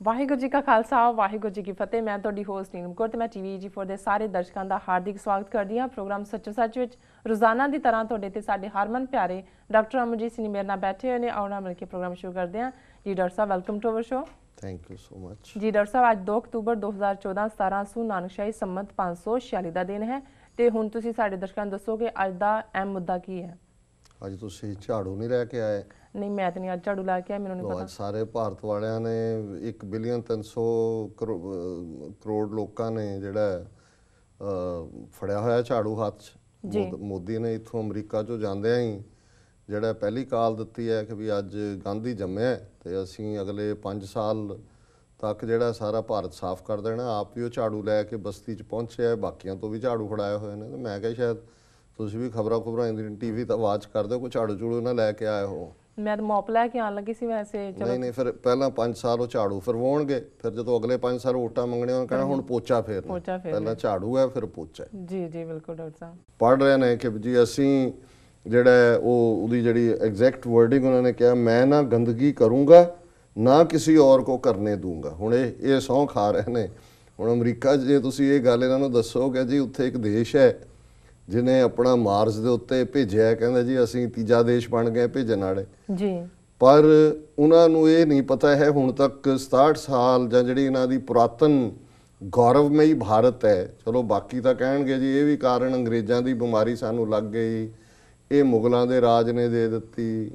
ਵਾਹਿਗੁਰੂ ਜੀ ਕਾ ਖਾਲਸਾ ਵਾਹਿਗੁਰੂ ਜੀ ਕੀ ਫਤਿਹ। मैं ਤੁਹਾਡੀ ਹੋਸਟ ਨੀਲਮ ਕੌਰ ਤੇ मैं TV4 ਦੇ ਸਾਰੇ ਦਰਸ਼ਕਾਂ ਦਾ ਹਾਰਦਿਕ ਸਵਾਗਤ ਕਰਦੀ ਹਾਂ। ਪ੍ਰੋਗਰਾਮ ਸੱਚੋ ਸੱਚ ਵਿੱਚ ਰੋਜ਼ਾਨਾ ਦੀ ਤਰ੍ਹਾਂ ਤੁਹਾਡੇ ਤੇ ਸਾਡੇ ਹਰਮਨ ਪਿਆਰੇ ਡਾਕਟਰ ਅਮਰਜੀਤ ਸਿੰਘ ਮੇਰੇ ਨਾਲ ਬੈਠੇ ਹੋਏ ਨੇ। ਆਉਣਾ ਮਿਲ ਕੇ ਪ੍ਰੋਗਰਾਮ ਸ਼ੁਰੂ ਕਰਦੇ ਹਾਂ ਜੀ। ਡਾਕਟਰ ਸਾਹਿਬ welcome to our show. Thank you so much जी। डॉक्टर साहब ਅੱਜ 2 ਅਕਤੂਬਰ 2014 1700 ਨਾਨਕਸ਼ਾਹੀ ਸੰਮਤ 546 ਦਾ ਦਿਨ ਹੈ ਤੇ ਹੁਣ ਤੁਸੀਂ ਸਾਡੇ ਦਰਸ਼ਕਾਂ ਨੂੰ ਦੱਸੋ ਕਿ ਅੱਜ ਦਾ ਅਹਿਮ ਮੁੱਦਾ ਕੀ ਹੈ। ਅੱਜ ਤੁਸੀਂ ਝਾੜੂ ਨਹੀਂ ਲੈ ਕੇ ਆਏ? ਨਹੀਂ ਮੈਂ ਤਾਂ ਨਹੀਂ ਅੱਜ ਝਾੜੂ ਲਾ ਕੇ ਆਇਆ, ਮੈਨੂੰ ਨਹੀਂ ਪਤਾ। ਅੱਜ ਸਾਰੇ ਭਾਰਤ ਵਾਲਿਆਂ ਨੇ 1 ਬਿਲੀਅਨ 300 ਕਰੋੜ ਲੋਕਾਂ ਨੇ ਜਿਹੜਾ ਫੜਿਆ ਹੋਇਆ ਝਾੜੂ ਹੱਥ 'ਚ। ਮੋਦੀ ਨੇ ਇੱਥੋਂ ਅਮਰੀਕਾ 'ਚੋਂ ਜਾਂਦਿਆਂ ਹੀ ਜਿਹੜਾ ਪਹਿਲੀ ਕਾਲ ਦਿੱਤੀ ਹੈ ਕਿ ਵੀ ਅੱਜ ਗਾਂਧੀ ਜੰਮਿਆ ਤੇ ਅਸੀਂ ਅਗਲੇ 5 ਸਾਲ ਤੱਕ ਜਿਹੜਾ ਸਾਰਾ ਭਾਰਤ ਸਾਫ਼ ਕਰ ਦੇਣਾ। ਆਪ ਵੀ ਉਹ ਝਾੜੂ ਲੈ ਕੇ ਬਸਤੀ 'ਚ ਪਹੁੰਚਿਆ, ਬਾਕੀਆਂ ਤੋਂ ਵੀ ਝਾੜੂ ਫੜਾਏ ਹੋਏ ਨੇ। ਤੇ ਮੈਂ ਕਿਹਾ ਸ਼ਾਇਦ ਤੁਸੀਂ ਵੀ ਖਬਰਾਂ TV ਤਾਂ ਵਾਚ ਕਰਦੇ ਹੋ, ਕੋਈ ਝਾੜੂ ਝੂੜੂ ਨਾ ਲੈ ਕੇ ਆਏ ਹੋ। ਮੈਂ ਤਾਂ ਮੋਪ ਲੈ ਕੇ ਆਉਣ ਲੱਗੀ ਸੀ ਵੈਸੇ। ਨਹੀਂ ਫਿਰ ਪਹਿਲਾਂ 5 ਸਾਲ ਉਹ ਝਾੜੂ ਫਿਰਵਾਉਣਗੇ, ਫਿਰ ਜਦੋਂ ਅਗਲੇ 5 ਸਾਲ ਵੋਟਾਂ ਮੰਗਣੇ ਉਹਨਾਂ ਕਹਿਣਾ ਹੁਣ ਪੋਚਾ ਫੇਰਨਾ। ਪਹਿਲਾਂ ਝਾੜੂ ਹੈ ਫਿਰ ਪੋਚਾ। ਜੀ ਜੀ ਬਿਲਕੁਲ ਡਾਕਟਰ ਸਾਹਿਬ। ਪੜ੍ਹ ਰਹੇ ਨੇ ਕਿ ਜੀ ਅਸੀਂ ਜਿਹੜਾ ਉਹਦੀ ਜਿਹੜੀ ਐਗਜ਼ੈਕਟ ਵਰਡਿੰਗ ਉਹਨਾਂ ਨੇ ਕਿਹਾ, ਮੈਂ ਨਾ ਗੰਦਗੀ ਕਰੂੰਗਾ ਨਾ ਕਿਸੇ ਔਰ ਕੋ ਕਰਨੇ ਦੂੰਗਾ। ਹੁਣ ਇਹ ਸਹੁੰ ਖਾ ਰਹੇ ਨੇ। ਹੁਣ ਅਮਰੀਕਾ ਜੇ ਤੁਸੀਂ ਇਹ ਗੱਲ ਇਹਨਾਂ ਨੂੰ ਦੱਸੋਗੇ ਜੀ ਉੱਥੇ ਇੱਕ ਦੇਸ਼ ਹੈ ਜਿਹਨੇ ਆਪਣਾ ਮਾਰਸ ਦੇ ਉੱਤੇ ਭੇਜਿਆ, ਕਹਿੰਦਾ ਜੀ ਅਸੀਂ ਤੀਜਾ ਦੇਸ਼ ਬਣ ਗਏ ਭੇਜਣ ਵਾਲੇ ਜੀ, ਪਰ ਉਹਨਾਂ ਨੂੰ ਇਹ ਨਹੀਂ ਪਤਾ ਹੈ ਹੁਣ ਤੱਕ 67 ਸਾਲ ਜਾਂ ਜਿਹੜੀ ਇਹਨਾਂ ਦੀ ਪੁਰਾਤਨ ਗੌਰਵਮਈ ਭਾਰਤ ਹੈ। ਚਲੋ ਬਾਕੀ ਤਾਂ ਕਹਿਣਗੇ ਜੀ ਇਹ ਵੀ ਕਾਰਨ ਅੰਗਰੇਜ਼ਾਂ ਦੀ ਬਿਮਾਰੀ ਸਾਨੂੰ ਲੱਗ ਗਈ, ਇਹ ਮੁਗਲਾਂ ਦੇ ਰਾਜ ਨੇ ਦੇ ਦਿੱਤੀ,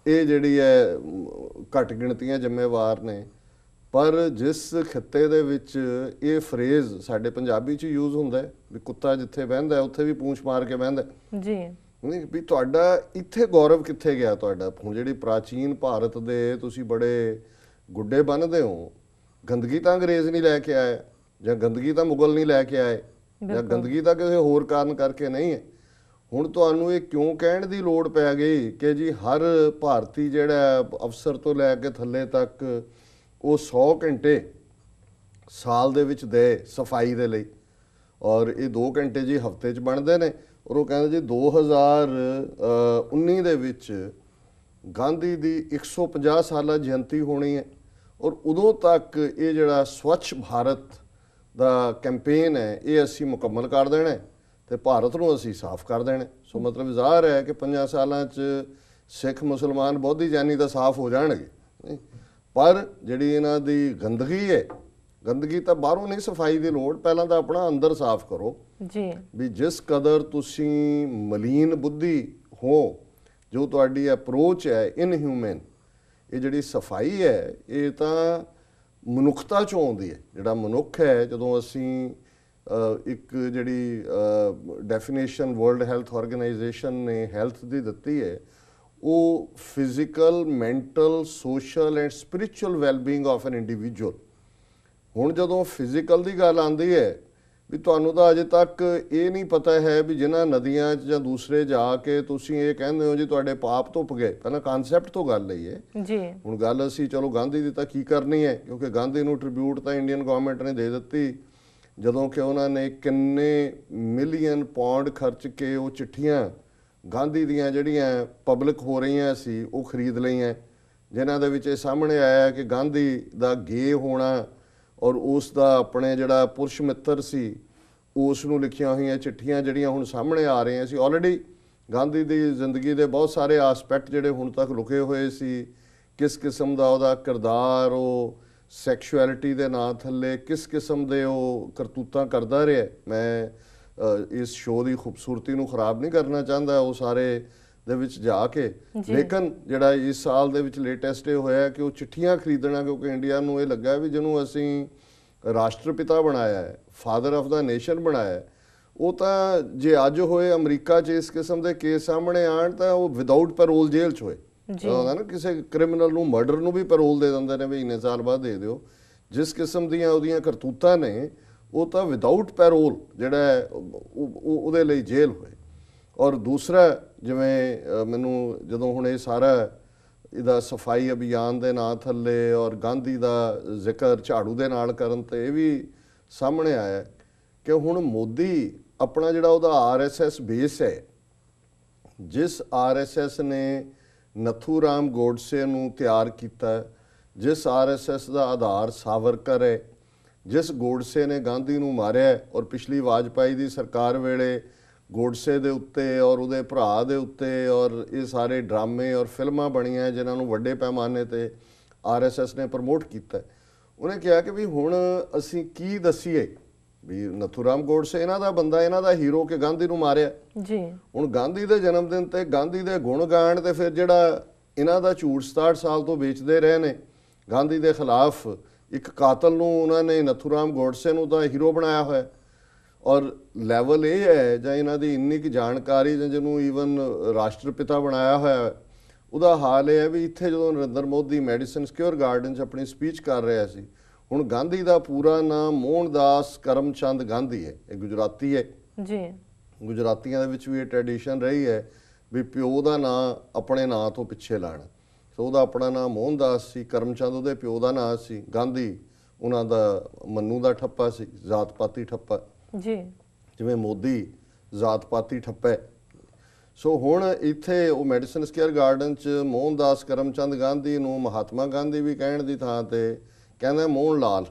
ਇਹ ਜਿਹੜੀ ਹੈ ਘੱਟ ਗਿਣਤੀਆਂ ਜ਼ਿੰਮੇਵਾਰ ਨੇ। ਪਰ ਜਿਸ ਖਿੱਤੇ ਦੇ ਵਿੱਚ ਇਹ ਫਰੇਜ਼ ਸਾਡੇ ਪੰਜਾਬੀ 'ਚ ਯੂਜ਼ ਹੁੰਦਾ ਵੀ ਕੁੱਤਾ ਜਿੱਥੇ ਬਹਿੰਦਾ ਉੱਥੇ ਵੀ ਪੂੰਛ ਮਾਰ ਕੇ ਬਹਿੰਦਾ ਜੀ, ਵੀ ਤੁਹਾਡਾ ਇੱਥੇ ਗੌਰਵ ਕਿੱਥੇ ਗਿਆ ਤੁਹਾਡਾ? ਹੁਣ ਜਿਹੜੀ ਪ੍ਰਾਚੀਨ ਭਾਰਤ ਦੇ ਤੁਸੀਂ ਬੜੇ ਗੁੱਡੇ ਬੰਨ੍ਹਦੇ ਹੋ, ਗੰਦਗੀ ਤਾਂ ਅੰਗਰੇਜ਼ ਨਹੀਂ ਲੈ ਕੇ ਆਏ, ਜਾਂ ਗੰਦਗੀ ਤਾਂ ਮੁਗਲ ਨਹੀਂ ਲੈ ਕੇ ਆਏ, ਜਾਂ ਗੰਦਗੀ ਤਾਂ ਕਿਸੇ ਹੋਰ ਕਾਰਨ ਕਰਕੇ ਨਹੀਂ ਹੈ। ਹੁਣ ਤੁਹਾਨੂੰ ਇਹ ਕਿਉਂ ਕਹਿਣ ਦੀ ਲੋੜ ਪੈ ਗਈ ਕਿ ਜੀ ਹਰ ਭਾਰਤੀ ਜਿਹੜਾ ਅਫਸਰ ਤੋਂ ਲੈ ਕੇ ਥੱਲੇ ਤੱਕ ਉਹ 100 ਘੰਟੇ ਸਾਲ ਦੇ ਵਿੱਚ ਦੇ ਸਫਾਈ ਦੇ ਲਈ, ਔਰ ਇਹ 2 ਘੰਟੇ ਜੀ ਹਫਤੇ 'ਚ ਬਣਦੇ ਨੇ। ਔਰ ਉਹ ਕਹਿੰਦੇ ਜੀ 2019 ਦੇ ਵਿੱਚ ਗਾਂਧੀ ਦੀ 150 ਸਾਲਾ ਜਯੰਤੀ ਹੋਣੀ ਹੈ, ਔਰ ਉਦੋਂ ਤੱਕ ਇਹ ਜਿਹੜਾ ਸਵੱਛ ਭਾਰਤ ਦਾ ਕੈਂਪੇਨ ਹੈ ਇਹ ਅਸੀਂ ਮੁਕੰਮਲ ਕਰ ਦੇਣਾ ਤੇ ਭਾਰਤ ਨੂੰ ਅਸੀਂ ਸਾਫ਼ ਕਰ ਦੇਣਾ। ਸੋ ਮਤਲਬ ਜ਼ਾਹਰ ਹੈ ਕਿ 5 ਸਾਲਾਂ 'ਚ ਸਿੱਖ ਮੁਸਲਮਾਨ ਬੋਧੀ ਜਾਨੀ ਤਾਂ ਸਾਫ਼ ਹੋ ਜਾਣਗੇ। ਪਰ ਜਿਹੜੀ ਇਹਨਾਂ ਦੀ ਗੰਦਗੀ ਹੈ, ਗੰਦਗੀ ਤਾਂ ਬਾਹਰੋਂ ਨਹੀਂ ਸਫਾਈ ਦੀ ਲੋੜ, ਪਹਿਲਾਂ ਤਾਂ ਆਪਣਾ ਅੰਦਰ ਸਾਫ਼ ਕਰੋ ਜੀ। ਵੀ ਜਿਸ ਕਦਰ ਤੁਸੀਂ ਮਲੀਨ ਬੁੱਧੀ ਹੋ, ਜੋ ਤੁਹਾਡੀ ਅਪਰੋਚ ਹੈ ਇਨਹਿਊਮਨ, ਇਹ ਜਿਹੜੀ ਸਫਾਈ ਹੈ ਇਹ ਤਾਂ ਮਨੁੱਖਤਾ 'ਚੋਂ ਆਉਂਦੀ ਹੈ। ਜਿਹੜਾ ਮਨੁੱਖ ਹੈ, ਜਦੋਂ ਅਸੀਂ ਇੱਕ ਜਿਹੜੀ ਡੈਫੀਨੇਸ਼ਨ ਵਰਲਡ ਹੈਲਥ ਆਰਗੇਨਾਈਜੇਸ਼ਨ ਨੇ ਹੈਲਥ ਦੀ ਦਿੱਤੀ ਹੈ, ਉਹ physical, mental, social and spiritual wellbeing of an individual. ਹੁਣ ਜਦੋਂ ਫਿਜ਼ੀਕਲ ਦੀ ਗੱਲ ਆਉਂਦੀ ਹੈ ਵੀ ਤੁਹਾਨੂੰ ਤਾਂ ਅਜੇ ਤੱਕ ਇਹ ਨਹੀਂ ਪਤਾ ਹੈ ਵੀ ਜਿਨ੍ਹਾਂ ਨਦੀਆਂ 'ਚ ਜਾਂ ਦੂਸਰੇ ਜਾ ਕੇ ਤੁਸੀਂ ਇਹ ਕਹਿੰਦੇ ਹੋ ਜੀ ਤੁਹਾਡੇ ਪਾਪ ਧੁੱਪ ਗਏ, ਪਹਿਲਾਂ ਕਨਸੈਪਟ ਤੋਂ ਗੱਲ ਲਈ ਹੈ ਜੀ। ਹੁਣ ਗੱਲ ਅਸੀਂ ਚਲੋ ਗਾਂਧੀ ਦੀ ਤਾਂ ਕੀ ਕਰਨੀ ਹੈ, ਕਿਉਂਕਿ ਗਾਂਧੀ ਨੂੰ ਟ੍ਰਿਬਿਊਟ ਤਾਂ ਇੰਡੀਅਨ ਗਵਰਨਮੈਂਟ ਨੇ ਦੇ ਦਿੱਤੀ, ਜਦੋਂ ਕਿ ਉਹਨਾਂ ਨੇ ਕਿੰਨੇ ਮਿਲੀਅਨ ਪਾਉਂਡ ਖਰਚ ਕੇ ਉਹ ਚਿੱਠੀਆਂ ਗਾਂਧੀ ਦੀਆਂ ਜਿਹੜੀਆਂ ਪਬਲਿਕ ਹੋ ਰਹੀਆਂ ਸੀ ਉਹ ਖਰੀਦ ਲਈਆਂ, ਜਿਨ੍ਹਾਂ ਦੇ ਵਿੱਚ ਇਹ ਸਾਹਮਣੇ ਆਇਆ ਕਿ ਗਾਂਧੀ ਦਾ ਗੇ ਹੋਣਾ ਔਰ ਉਸ ਦਾ ਆਪਣੇ ਜਿਹੜਾ ਪੁਰਸ਼ ਮਿੱਤਰ ਸੀ ਉਸ ਨੂੰ ਲਿਖੀਆਂ ਹੋਈਆਂ ਚਿੱਠੀਆਂ ਜਿਹੜੀਆਂ ਹੁਣ ਸਾਹਮਣੇ ਆ ਰਹੀਆਂ ਸੀ। ਆਲਰੇਡੀ ਗਾਂਧੀ ਦੀ ਜ਼ਿੰਦਗੀ ਦੇ ਬਹੁਤ ਸਾਰੇ ਆਸਪੈਕਟ ਜਿਹੜੇ ਹੁਣ ਤੱਕ ਲੁਕੇ ਹੋਏ ਸੀ, ਕਿਸ ਕਿਸਮ ਦਾ ਉਹਦਾ ਕਿਰਦਾਰ, ਉਹ ਸੈਕਸ਼ੁਅਲਿਟੀ ਦੇ ਨਾਂ ਥੱਲੇ ਕਿਸ ਕਿਸਮ ਦੇ ਉਹ ਕਰਤੂਤਾਂ ਕਰਦਾ ਰਿਹਾ। ਮੈਂ ਇਸ ਸ਼ੋਅ ਦੀ ਖੂਬਸੂਰਤੀ ਨੂੰ ਖਰਾਬ ਨਹੀਂ ਕਰਨਾ ਚਾਹੁੰਦਾ ਉਹ ਸਾਰੇ ਦੇ ਵਿੱਚ ਜਾ ਕੇ, ਲੇਕਿਨ ਜਿਹੜਾ ਇਸ ਸਾਲ ਦੇ ਵਿੱਚ ਲੇਟੈਸਟ ਇਹ ਹੋਇਆ ਕਿ ਉਹ ਚਿੱਠੀਆਂ ਖਰੀਦਣਾ, ਕਿਉਂਕਿ ਇੰਡੀਆ ਨੂੰ ਇਹ ਲੱਗਾ ਵੀ ਜਿਹਨੂੰ ਅਸੀਂ ਰਾਸ਼ਟਰਪਿਤਾ ਬਣਾਇਆ ਹੈ, ਫਾਦਰ ਆਫ ਦਾ ਨੇਸ਼ਨ ਬਣਾਇਆ ਹੈ, ਉਹ ਤਾਂ ਜੇ ਅੱਜ ਹੋਏ ਅਮਰੀਕਾ 'ਚ ਇਸ ਕਿਸਮ ਦੇ ਕੇਸ ਸਾਹਮਣੇ ਆਉਣ ਤਾਂ ਉਹ ਵਿਦਆਊਟ ਪੈਰੋਲ ਜੇਲ੍ਹ 'ਚ ਹੋਏ। ਹੁੰਦਾ ਨਾ ਕਿਸੇ ਕ੍ਰਿਮੀਨਲ ਨੂੰ, ਮਰਡਰ ਨੂੰ ਵੀ ਪੈਰੋਲ ਦੇ ਦਿੰਦੇ ਨੇ ਵੀ ਇੰਨੇ ਸਾਲ ਬਾਅਦ ਦੇ ਦਿਓ। ਜਿਸ ਕਿਸਮ ਦੀਆਂ ਉਹਦੀਆਂ ਕਰਤੂਤਾਂ ਨੇ ਉਹ ਤਾਂ ਵਿਦਆਊਟ ਪੈਰੋਲ ਜਿਹੜਾ ਉਹਦੇ ਲਈ ਜੇਲ੍ਹ ਹੋਏ। ਔਰ ਦੂਸਰਾ ਜਿਵੇਂ ਮੈਨੂੰ ਜਦੋਂ ਹੁਣ ਇਹ ਸਾਰਾ ਇਹਦਾ ਸਫਾਈ ਅਭਿਆਨ ਦੇ ਨਾਂ ਥੱਲੇ ਔਰ ਗਾਂਧੀ ਦਾ ਜ਼ਿਕਰ ਝਾੜੂ ਦੇ ਨਾਲ ਕਰਨ ਤੇ ਇਹ ਵੀ ਸਾਹਮਣੇ ਆਇਆ ਕਿ ਹੁਣ ਮੋਦੀ ਆਪਣਾ ਜਿਹੜਾ ਉਹਦਾ RSS ਬੇਸ ਹੈ, ਜਿਸ RSS ਨੇ ਨਥੂ ਰਾਮ ਗੋਡਸੇ ਨੂੰ ਤਿਆਰ ਕੀਤਾ, ਜਿਸ RSS ਦਾ ਆਧਾਰ ਸਾਵਰਕਰ ਹੈ, ਜਿਸ ਗੋਡਸੇ ਨੇ ਗਾਂਧੀ ਨੂੰ ਮਾਰਿਆ, ਔਰ ਪਿਛਲੀ ਵਾਜਪਾਈ ਦੀ ਸਰਕਾਰ ਵੇਲੇ ਗੋਡਸੇ ਦੇ ਉੱਤੇ ਔਰ ਉਹਦੇ ਭਰਾ ਦੇ ਉੱਤੇ ਔਰ ਇਹ ਸਾਰੇ ਡਰਾਮੇ ਔਰ ਫਿਲਮਾਂ ਬਣੀਆਂ ਜਿਨ੍ਹਾਂ ਨੂੰ ਵੱਡੇ ਪੈਮਾਨੇ ਤੇ RSS ਨੇ ਪ੍ਰਮੋਟ ਕੀਤਾ। ਉਹਨੇ ਕਿਹਾ ਕਿ ਵੀ ਹੁਣ ਅਸੀਂ ਕੀ ਦਸੀਏ ਵੀ ਨਥੂਰਾਮ ਗੋਡਸੇ ਇਹਨਾਂ ਦਾ ਬੰਦਾ, ਇਹਨਾਂ ਦਾ ਹੀਰੋ ਕਿ ਗਾਂਧੀ ਨੂੰ ਮਾਰਿਆ ਜੀ। ਹੁਣ ਗਾਂਧੀ ਦੇ ਜਨਮ ਦਿਨ ਤੇ ਗਾਂਧੀ ਦੇ ਗੁਣ ਗਾਣ ਤੇ ਫਿਰ ਜਿਹੜਾ ਇਹਨਾਂ ਦਾ ਝੂਠ 67 ਸਾਲ ਤੋਂ ਵੇਚਦੇ ਰਹੇ ਨੇ ਗਾਂਧੀ ਦੇ ਖਿਲਾਫ, ਇੱਕ ਕਾਤਲ ਨੂੰ ਉਹਨਾਂ ਨੇ ਨਥੂਰਾਮ ਗੋਡਸੇ ਨੂੰ ਤਾਂ ਹੀਰੋ ਬਣਾਇਆ ਹੋਇਆ। ਔਰ ਲੈਵਲ ਇਹ ਹੈ ਜਾਂ ਇਹਨਾਂ ਦੀ ਇੰਨੀ ਕੁ ਜਾਣਕਾਰੀ ਜਾਂ ਜਿਹਨੂੰ ਈਵਨ ਰਾਸ਼ਟਰਪਿਤਾ ਬਣਾਇਆ ਹੋਇਆ, ਉਹਦਾ ਹਾਲ ਇਹ ਹੈ ਵੀ ਇੱਥੇ ਜਦੋਂ Narendra Modi Madison square garden 'ਚ ਆਪਣੀ ਸਪੀਚ ਕਰ ਰਿਹਾ ਸੀ, ਹੁਣ ਗਾਂਧੀ ਦਾ ਪੂਰਾ ਨਾਮ ਮੋਹਨਦਾਸ ਕਰਮਚੰਦ ਗਾਂਧੀ ਹੈ, ਇਹ ਗੁਜਰਾਤੀ ਹੈ ਜੀ। ਗੁਜਰਾਤੀਆਂ ਦੇ ਵਿੱਚ ਵੀ ਇਹ ਟ੍ਰੈਡੀਸ਼ਨ ਰਹੀ ਹੈ ਵੀ ਪਿਓ ਦਾ ਨਾਂ ਆਪਣੇ ਨਾਂ ਤੋਂ ਪਿੱਛੇ ਲਾਣਾ। ਸੋ ਉਹਦਾ ਆਪਣਾ ਨਾਮ ਮੋਹਨਦਾਸ ਸੀ, ਕਰਮਚੰਦ ਉਹਦੇ ਪਿਓ ਦਾ ਨਾਂ ਸੀ, ਗਾਂਧੀ ਉਹਨਾਂ ਦਾ ਮੰਨੂ ਦਾ ਠੱਪਾ ਸੀ, ਜ਼ਾਤ ਪਾਤੀ ਠੱਪਾ ਜੀ, ਜਿਵੇਂ ਮੋਦੀ ਜ਼ਾਤ ਪਾਤੀ ਠੱਪਾ। ਸੋ ਹੁਣ ਇੱਥੇ ਉਹ ਮੈਡੀਸਨ ਸਕੁਅਰ ਗਾਰਡਨ 'ਚ ਮੋਹਨਦਾਸ ਕਰਮਚੰਦ ਗਾਂਧੀ ਨੂੰ ਮਹਾਤਮਾ ਗਾਂਧੀ ਵੀ ਕਹਿਣ ਦੀ ਥਾਂ ਤੇ ਕਹਿੰਦਾ ਮੋਹਨ ਲਾਲ।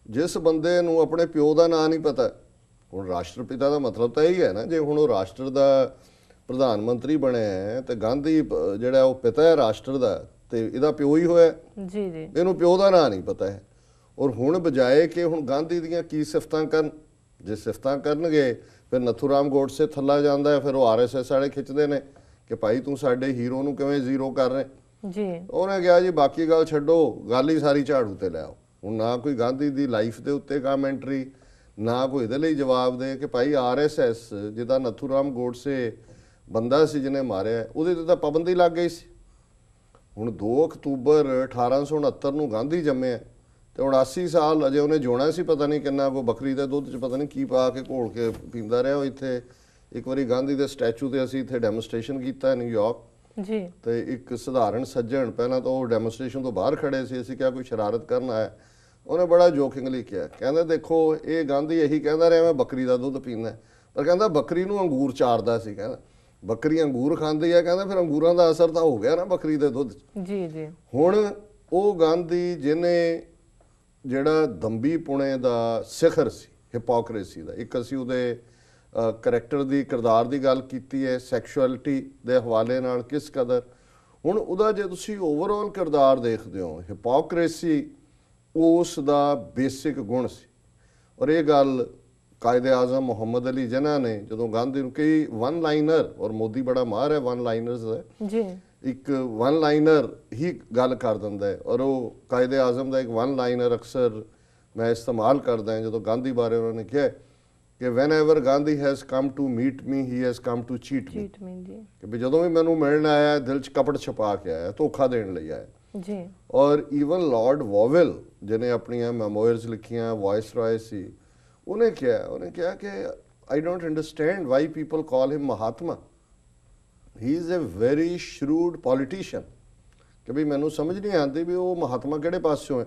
ਜਿਸ ਬੰਦੇ ਨੂੰ ਆਪਣੇ ਪਿਓ ਦਾ ਨਾਂ ਨਹੀਂ ਪਤਾ, ਹੁਣ ਰਾਸ਼ਟਰਪਿਤਾ ਦਾ ਮਤਲਬ ਤਾਂ ਇਹੀ ਹੈ ਨਾ, ਜੇ ਹੁਣ ਉਹ ਰਾਸ਼ਟਰ ਦਾ ਪ੍ਰਧਾਨ ਮੰਤਰੀ ਬਣਿਆ ਹੈ ਤੇ ਗਾਂਧੀ ਜਿਹੜਾ ਉਹ ਪਿਤਾ ਹੈ ਰਾਸ਼ਟਰ ਦਾ ਤੇ ਇਹਦਾ ਪਿਓ ਹੀ ਹੋਇਆ ਜੀ ਜੀ, ਇਹਨੂੰ ਪਿਓ ਦਾ ਨਾਂ ਨਹੀਂ ਪਤਾ ਹੈ। ਔਰ ਹੁਣ ਬਜਾਏ ਕਿ ਹੁਣ ਗਾਂਧੀ ਦੀਆਂ ਕੀ ਸਿਫਤਾਂ ਕਰਨ, ਜੇ ਸਿਫਤਾਂ ਕਰਨਗੇ ਫਿਰ ਨਥੂਰਾਮ ਗੋਡਸੇ ਥੱਲਾ ਜਾਂਦਾ ਹੈ, ਫਿਰ ਉਹ RSS ਵਾਲੇ ਖਿੱਚਦੇ ਨੇ ਕਿ ਭਾਈ ਤੂੰ ਸਾਡੇ ਹੀਰੋ ਨੂੰ ਕਿਵੇਂ ਜ਼ੀਰੋ ਕਰ ਰਹੇ ਜੀ। ਉਹਨੇ ਕਿਹਾ ਜੀ ਬਾਕੀ ਗੱਲ ਛੱਡੋ, ਗੱਲ ਹੀ ਸਾਰੀ ਝਾੜੂ ਤੇ ਲੈ ਆਓ। ਹੁਣ ਨਾ ਕੋਈ ਗਾਂਧੀ ਦੀ ਲਾਈਫ ਦੇ ਉੱਤੇ ਕਾਮੈਂਟਰੀ, ਨਾ ਕੋਈ ਇਹਦੇ ਲਈ ਜਵਾਬ ਦੇ ਕਿ ਭਾਈ RSS ਜਿਹਦਾ ਨਥੂਰਾਮ ਗੋਡਸੇ ਬੰਦਾ ਸੀ ਜਿਹਨੇ ਮਾਰਿਆ, ਉਹਦੇ ਤੇ ਤਾਂ ਪਾਬੰਦੀ ਲੱਗ ਗਈ ਸੀ। ਹੁਣ 2 ਅਕਤੂਬਰ 1869 ਨੂੰ ਗਾਂਧੀ ਜੰਮਿਆ ਤੇ 79 ਸਾਲ ਅਜੇ ਉਹਨੇ ਜਿਉਣਾ ਸੀ, ਪਤਾ ਨਹੀਂ ਕਿੰਨਾ ਕੋ ਬੱਕਰੀ ਦੇ ਦੁੱਧ 'ਚ ਪਤਾ ਨਹੀਂ ਕੀ ਪਾ ਕੇ ਘੋਲ ਕੇ ਪੀਂਦਾ ਰਿਹਾ ਉਹ। ਇੱਥੇ ਇੱਕ ਵਾਰੀ ਗਾਂਧੀ ਦੇ ਸਟੈਚੂ ਤੇ ਅਸੀਂ ਇੱਥੇ ਡੈਮੋਨਸਟ੍ਰੇਸ਼ਨ ਕੀਤਾ ਨਿਊਯਾਰਕ ਜੀ, ਤੇ ਇੱਕ ਸਧਾਰਨ ਸੱਜਣ, ਪਹਿਲਾਂ ਤਾਂ ਉਹ ਡੈਮੋਨਸਟ੍ਰੇਸ਼ਨ ਤੋਂ ਬਾਹਰ ਖੜੇ ਸੀ, ਅਸੀਂ ਕਿਹਾ ਕੋਈ ਸ਼ਰਾਰਤ ਕਰਨ ਆਇਆ, ਉਹਨੇ ਬੜਾ ਜੋਕਿੰਗਲੀ ਕਿਹਾ, ਕਹਿੰਦਾ ਦੇਖੋ ਇਹ ਗਾਂਧੀ ਇਹੀ ਕਹਿੰਦਾ ਰਿਹਾ ਮੈਂ ਬੱਕਰੀ ਦਾ ਦੁੱਧ ਪੀਂਦਾ, ਪਰ ਕਹਿੰਦਾ ਬੱਕਰੀ ਨੂੰ ਅੰਗੂਰ ਚਾਰਦਾ ਸੀ, ਕਹਿੰਦਾ ਬੱਕਰੀ ਅੰਗੂਰ ਖਾਂਦੀ ਹੈ, ਕਹਿੰਦਾ ਫਿਰ ਅੰਗੂਰਾਂ ਦਾ ਅਸਰ ਤਾਂ ਹੋ ਗਿਆ ਨਾ ਬੱਕਰੀ ਦੇ ਦੁੱਧ 'ਚ। ਜੀ ਜੀ। ਹੁਣ ਉਹ ਗਾਂਧੀ ਜਿਹਨੇ ਜਿਹੜਾ ਦੰਬੀ ਪੁਣੇ ਦਾ ਸਿਖਰ ਸੀ ਹਿਪੋਕਰੇਸੀ ਦਾ, ਇੱਕ ਅਸੀਂ ਉਹਦੇ ਕਰੈਕਟਰ ਦੀ, ਕਿਰਦਾਰ ਦੀ ਗੱਲ ਕੀਤੀ ਹੈ, ਸੈਕਸ਼ੁਅਲਿਟੀ ਦੇ ਹਵਾਲੇ ਨਾਲ ਕਿਸ ਕਦਰ। ਹੁਣ ਉਹਦਾ ਜੇ ਤੁਸੀਂ ਓਵਰਆਲ ਕਿਰਦਾਰ ਦੇਖਦੇ ਹੋ, ਹਿਪੋਕਰੇਸੀ ਉਸ ਦਾ ਬੇਸਿਕ ਗੁਣ ਸੀ। ਔਰ ਇਹ ਗੱਲ ਕਾਇਦੇ ਆਜ਼ਮ ਮੁਹੰਮਦ ਅਲੀ ਜਿਨ੍ਹਾਂ ਨੇ ਜਦੋਂ ਗਾਂਧੀ ਨੂੰ ਕਈ ਵਨ ਲਾਈਨਰ, ਔਰ ਮੋਦੀ ਬੜਾ ਮਾਹਰ ਹੈ ਵਨ ਲਾਈਨਰਸ ਦਾ, ਜੀ, ਇੱਕ ਵਨ ਲਾਈਨਰ ਹੀ ਗੱਲ ਕਰ ਦਿੰਦਾ ਹੈ। ਔਰ ਉਹ ਕਾਇਦੇ ਆਜ਼ਮ ਦਾ ਇੱਕ ਵਨ ਲਾਈਨਰ ਅਕਸਰ ਮੈਂ ਇਸਤੇਮਾਲ ਕਰਦਾ ਹਾਂ ਜਦੋਂ ਗਾਂਧੀ ਬਾਰੇ ਉਹਨਾਂ ਨੇ ਕਿਹਾ ਕਿ whenever Gandhi has come to meet me he has come to cheat me, ਜੀ, ਕਿ ਵੀ ਜਦੋਂ ਵੀ ਮੈਨੂੰ ਮਿਲਣ ਆਇਆ ਦਿਲ 'ਚ ਕਪਟ ਛਪਾ ਕੇ ਆਇਆ, ਧੋਖਾ ਦੇਣ ਲਈ ਆਇਆ ਜੀ। ਔਰ ਈਵਨ ਲਾਰਡ ਵੋਵਲ ਜਿਹਨੇ ਆਪਣੀਆਂ ਮੈਮੋਇਰਸ ਲਿਖੀਆਂ, ਵਾਇਸ ਰਾਏ ਸੀ, ਉਹਨੇ ਕਿਹਾ ਕਿ I don't understand why people call him Mahatma, he is a very shrewd politician, ਕਿ ਵੀ ਮੈਨੂੰ ਸਮਝ ਨਹੀਂ ਆਉਂਦੀ ਵੀ ਉਹ ਮਹਾਤਮਾ ਕਿਹੜੇ ਪਾਸਿਓਂ ਹੈ,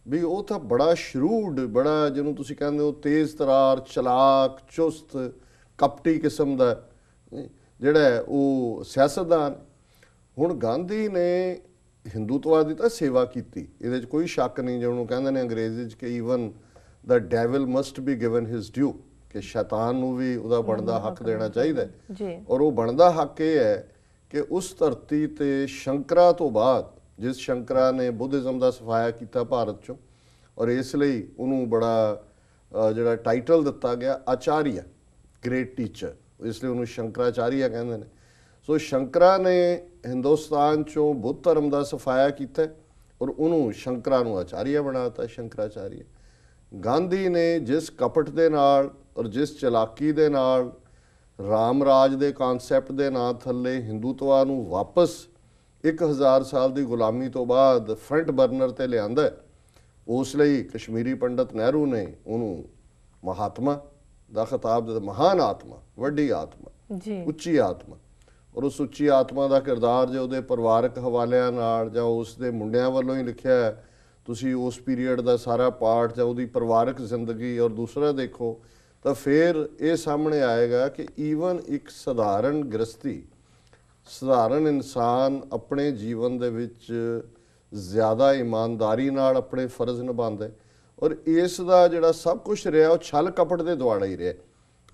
ਵੀ ਉਹ ਤਾਂ ਬੜਾ ਸ਼ਰੂਡ, ਬੜਾ ਜਿਹਨੂੰ ਤੁਸੀਂ ਕਹਿੰਦੇ ਹੋ ਤੇਜ਼ ਤਰਾਰ, ਚਲਾਕ, ਚੁਸਤ, ਕਪਟੀ ਕਿਸਮ ਦਾ ਜਿਹੜਾ ਉਹ ਸਿਆਸਤਦਾਨ। ਹੁਣ ਗਾਂਧੀ ਨੇ ਹਿੰਦੂਤਵਾ ਦੀ ਤਾਂ ਸੇਵਾ ਕੀਤੀ, ਇਹਦੇ 'ਚ ਕੋਈ ਸ਼ੱਕ ਨਹੀਂ, ਜਿਹਨੂੰ ਕਹਿੰਦੇ ਨੇ ਅੰਗਰੇਜ਼ੀ 'ਚ ਕਿ even the devil must be given his due, ਕਿ ਸ਼ੈਤਾਨ ਨੂੰ ਵੀ ਉਹਦਾ ਬਣਦਾ ਹੱਕ ਦੇਣਾ ਚਾਹੀਦਾ ਜੀ। ਔਰ ਉਹ ਬਣਦਾ ਹੱਕ ਇਹ ਹੈ ਕਿ ਉਸ ਧਰਤੀ ਤੇ ਸ਼ੰਕਰਾ ਤੋਂ ਬਾਅਦ, ਜਿਸ ਸ਼ੰਕਰਾ ਨੇ ਬੁੱਧਿਜ਼ਮ ਦਾ ਸਫਾਇਆ ਕੀਤਾ ਭਾਰਤ 'ਚੋਂ, ਔਰ ਇਸ ਲਈ ਉਹਨੂੰ ਬੜਾ ਜਿਹੜਾ ਟਾਈਟਲ ਦਿੱਤਾ ਗਿਆ ਆਚਾਰੀਆ, ਗ੍ਰੇਟ ਟੀਚਰ, ਇਸ ਲਈ ਉਹਨੂੰ ਸ਼ੰਕਰਾਚਾਰੀਆ ਕਹਿੰਦੇ ਨੇ। ਸੋ ਸ਼ੰਕਰਾ ਨੇ ਹਿੰਦੁਸਤਾਨ 'ਚੋਂ ਬੁੱਧ ਧਰਮ ਦਾ ਸਫਾਇਆ ਕੀਤਾ ਔਰ ਉਹਨੂੰ ਸ਼ੰਕਰਾ ਨੂੰ ਆਚਾਰੀਆ ਬਣਾਤਾ, ਸ਼ੰਕਰਾਚਾਰੀਆ। ਗਾਂਧੀ ਨੇ ਜਿਸ ਕਪਟ ਦੇ ਨਾਲ ਔਰ ਜਿਸ ਚਲਾਕੀ ਦੇ ਨਾਲ ਰਾਮ ਰਾਜ ਦੇ ਕਨਸੈਪਟ ਦੇ ਨਾਂ ਥੱਲੇ ਹਿੰਦੂਤਵਾ ਨੂੰ ਵਾਪਸ 1000 ਸਾਲ ਦੀ ਗੁਲਾਮੀ ਤੋਂ ਬਾਅਦ ਫਰੰਟ ਬਰਨਰ ਤੇ ਲਿਆਂਦਾ, ਉਸ ਲਈ ਕਸ਼ਮੀਰੀ ਪੰਡਤ ਨਹਿਰੂ ਨੇ ਉਹਨੂੰ ਮਹਾਤਮਾ ਦਾ ਖਿਤਾਬ ਦਿੱਤਾ, ਮਹਾਨ ਆਤਮਾ, ਵੱਡੀ ਆਤਮਾ ਜੀ, ਉੱਚੀ ਆਤਮਾ। ਔਰ ਉਸ ਉੱਚੀ ਆਤਮਾ ਦਾ ਕਿਰਦਾਰ ਜੇ ਉਹਦੇ ਪਰਿਵਾਰਕ ਹਵਾਲਿਆਂ ਨਾਲ ਜਾਂ ਉਸ ਦੇ ਮੁੰਡਿਆਂ ਵੱਲੋਂ ਹੀ ਲਿਖਿਆ, ਤੁਸੀਂ ਉਸ ਪੀਰੀਅਡ ਦਾ ਸਾਰਾ ਪਾਰਟ ਜਾਂ ਉਹਦੀ ਪਰਿਵਾਰਕ ਜ਼ਿੰਦਗੀ ਔਰ ਦੂਸਰਾ ਦੇਖੋ ਤਾਂ ਫਿਰ ਇਹ ਸਾਹਮਣੇ ਆਏਗਾ ਕਿ ਈਵਨ ਇੱਕ ਸਧਾਰਨ ਗ੍ਰਸਤੀ, ਸਧਾਰਨ ਇਨਸਾਨ ਆਪਣੇ ਜੀਵਨ ਦੇ ਵਿੱਚ ਜ਼ਿਆਦਾ ਇਮਾਨਦਾਰੀ ਨਾਲ ਆਪਣੇ ਫਰਜ਼ ਨਿਭਾਉਂਦਾ ਔਰ ਇਸ ਦਾ ਜਿਹੜਾ ਸਭ ਕੁਝ ਰਿਹਾ ਉਹ ਛਲ ਕਪਟ ਦੇ ਦੁਆਲੇ ਹੀ ਰਿਹਾ,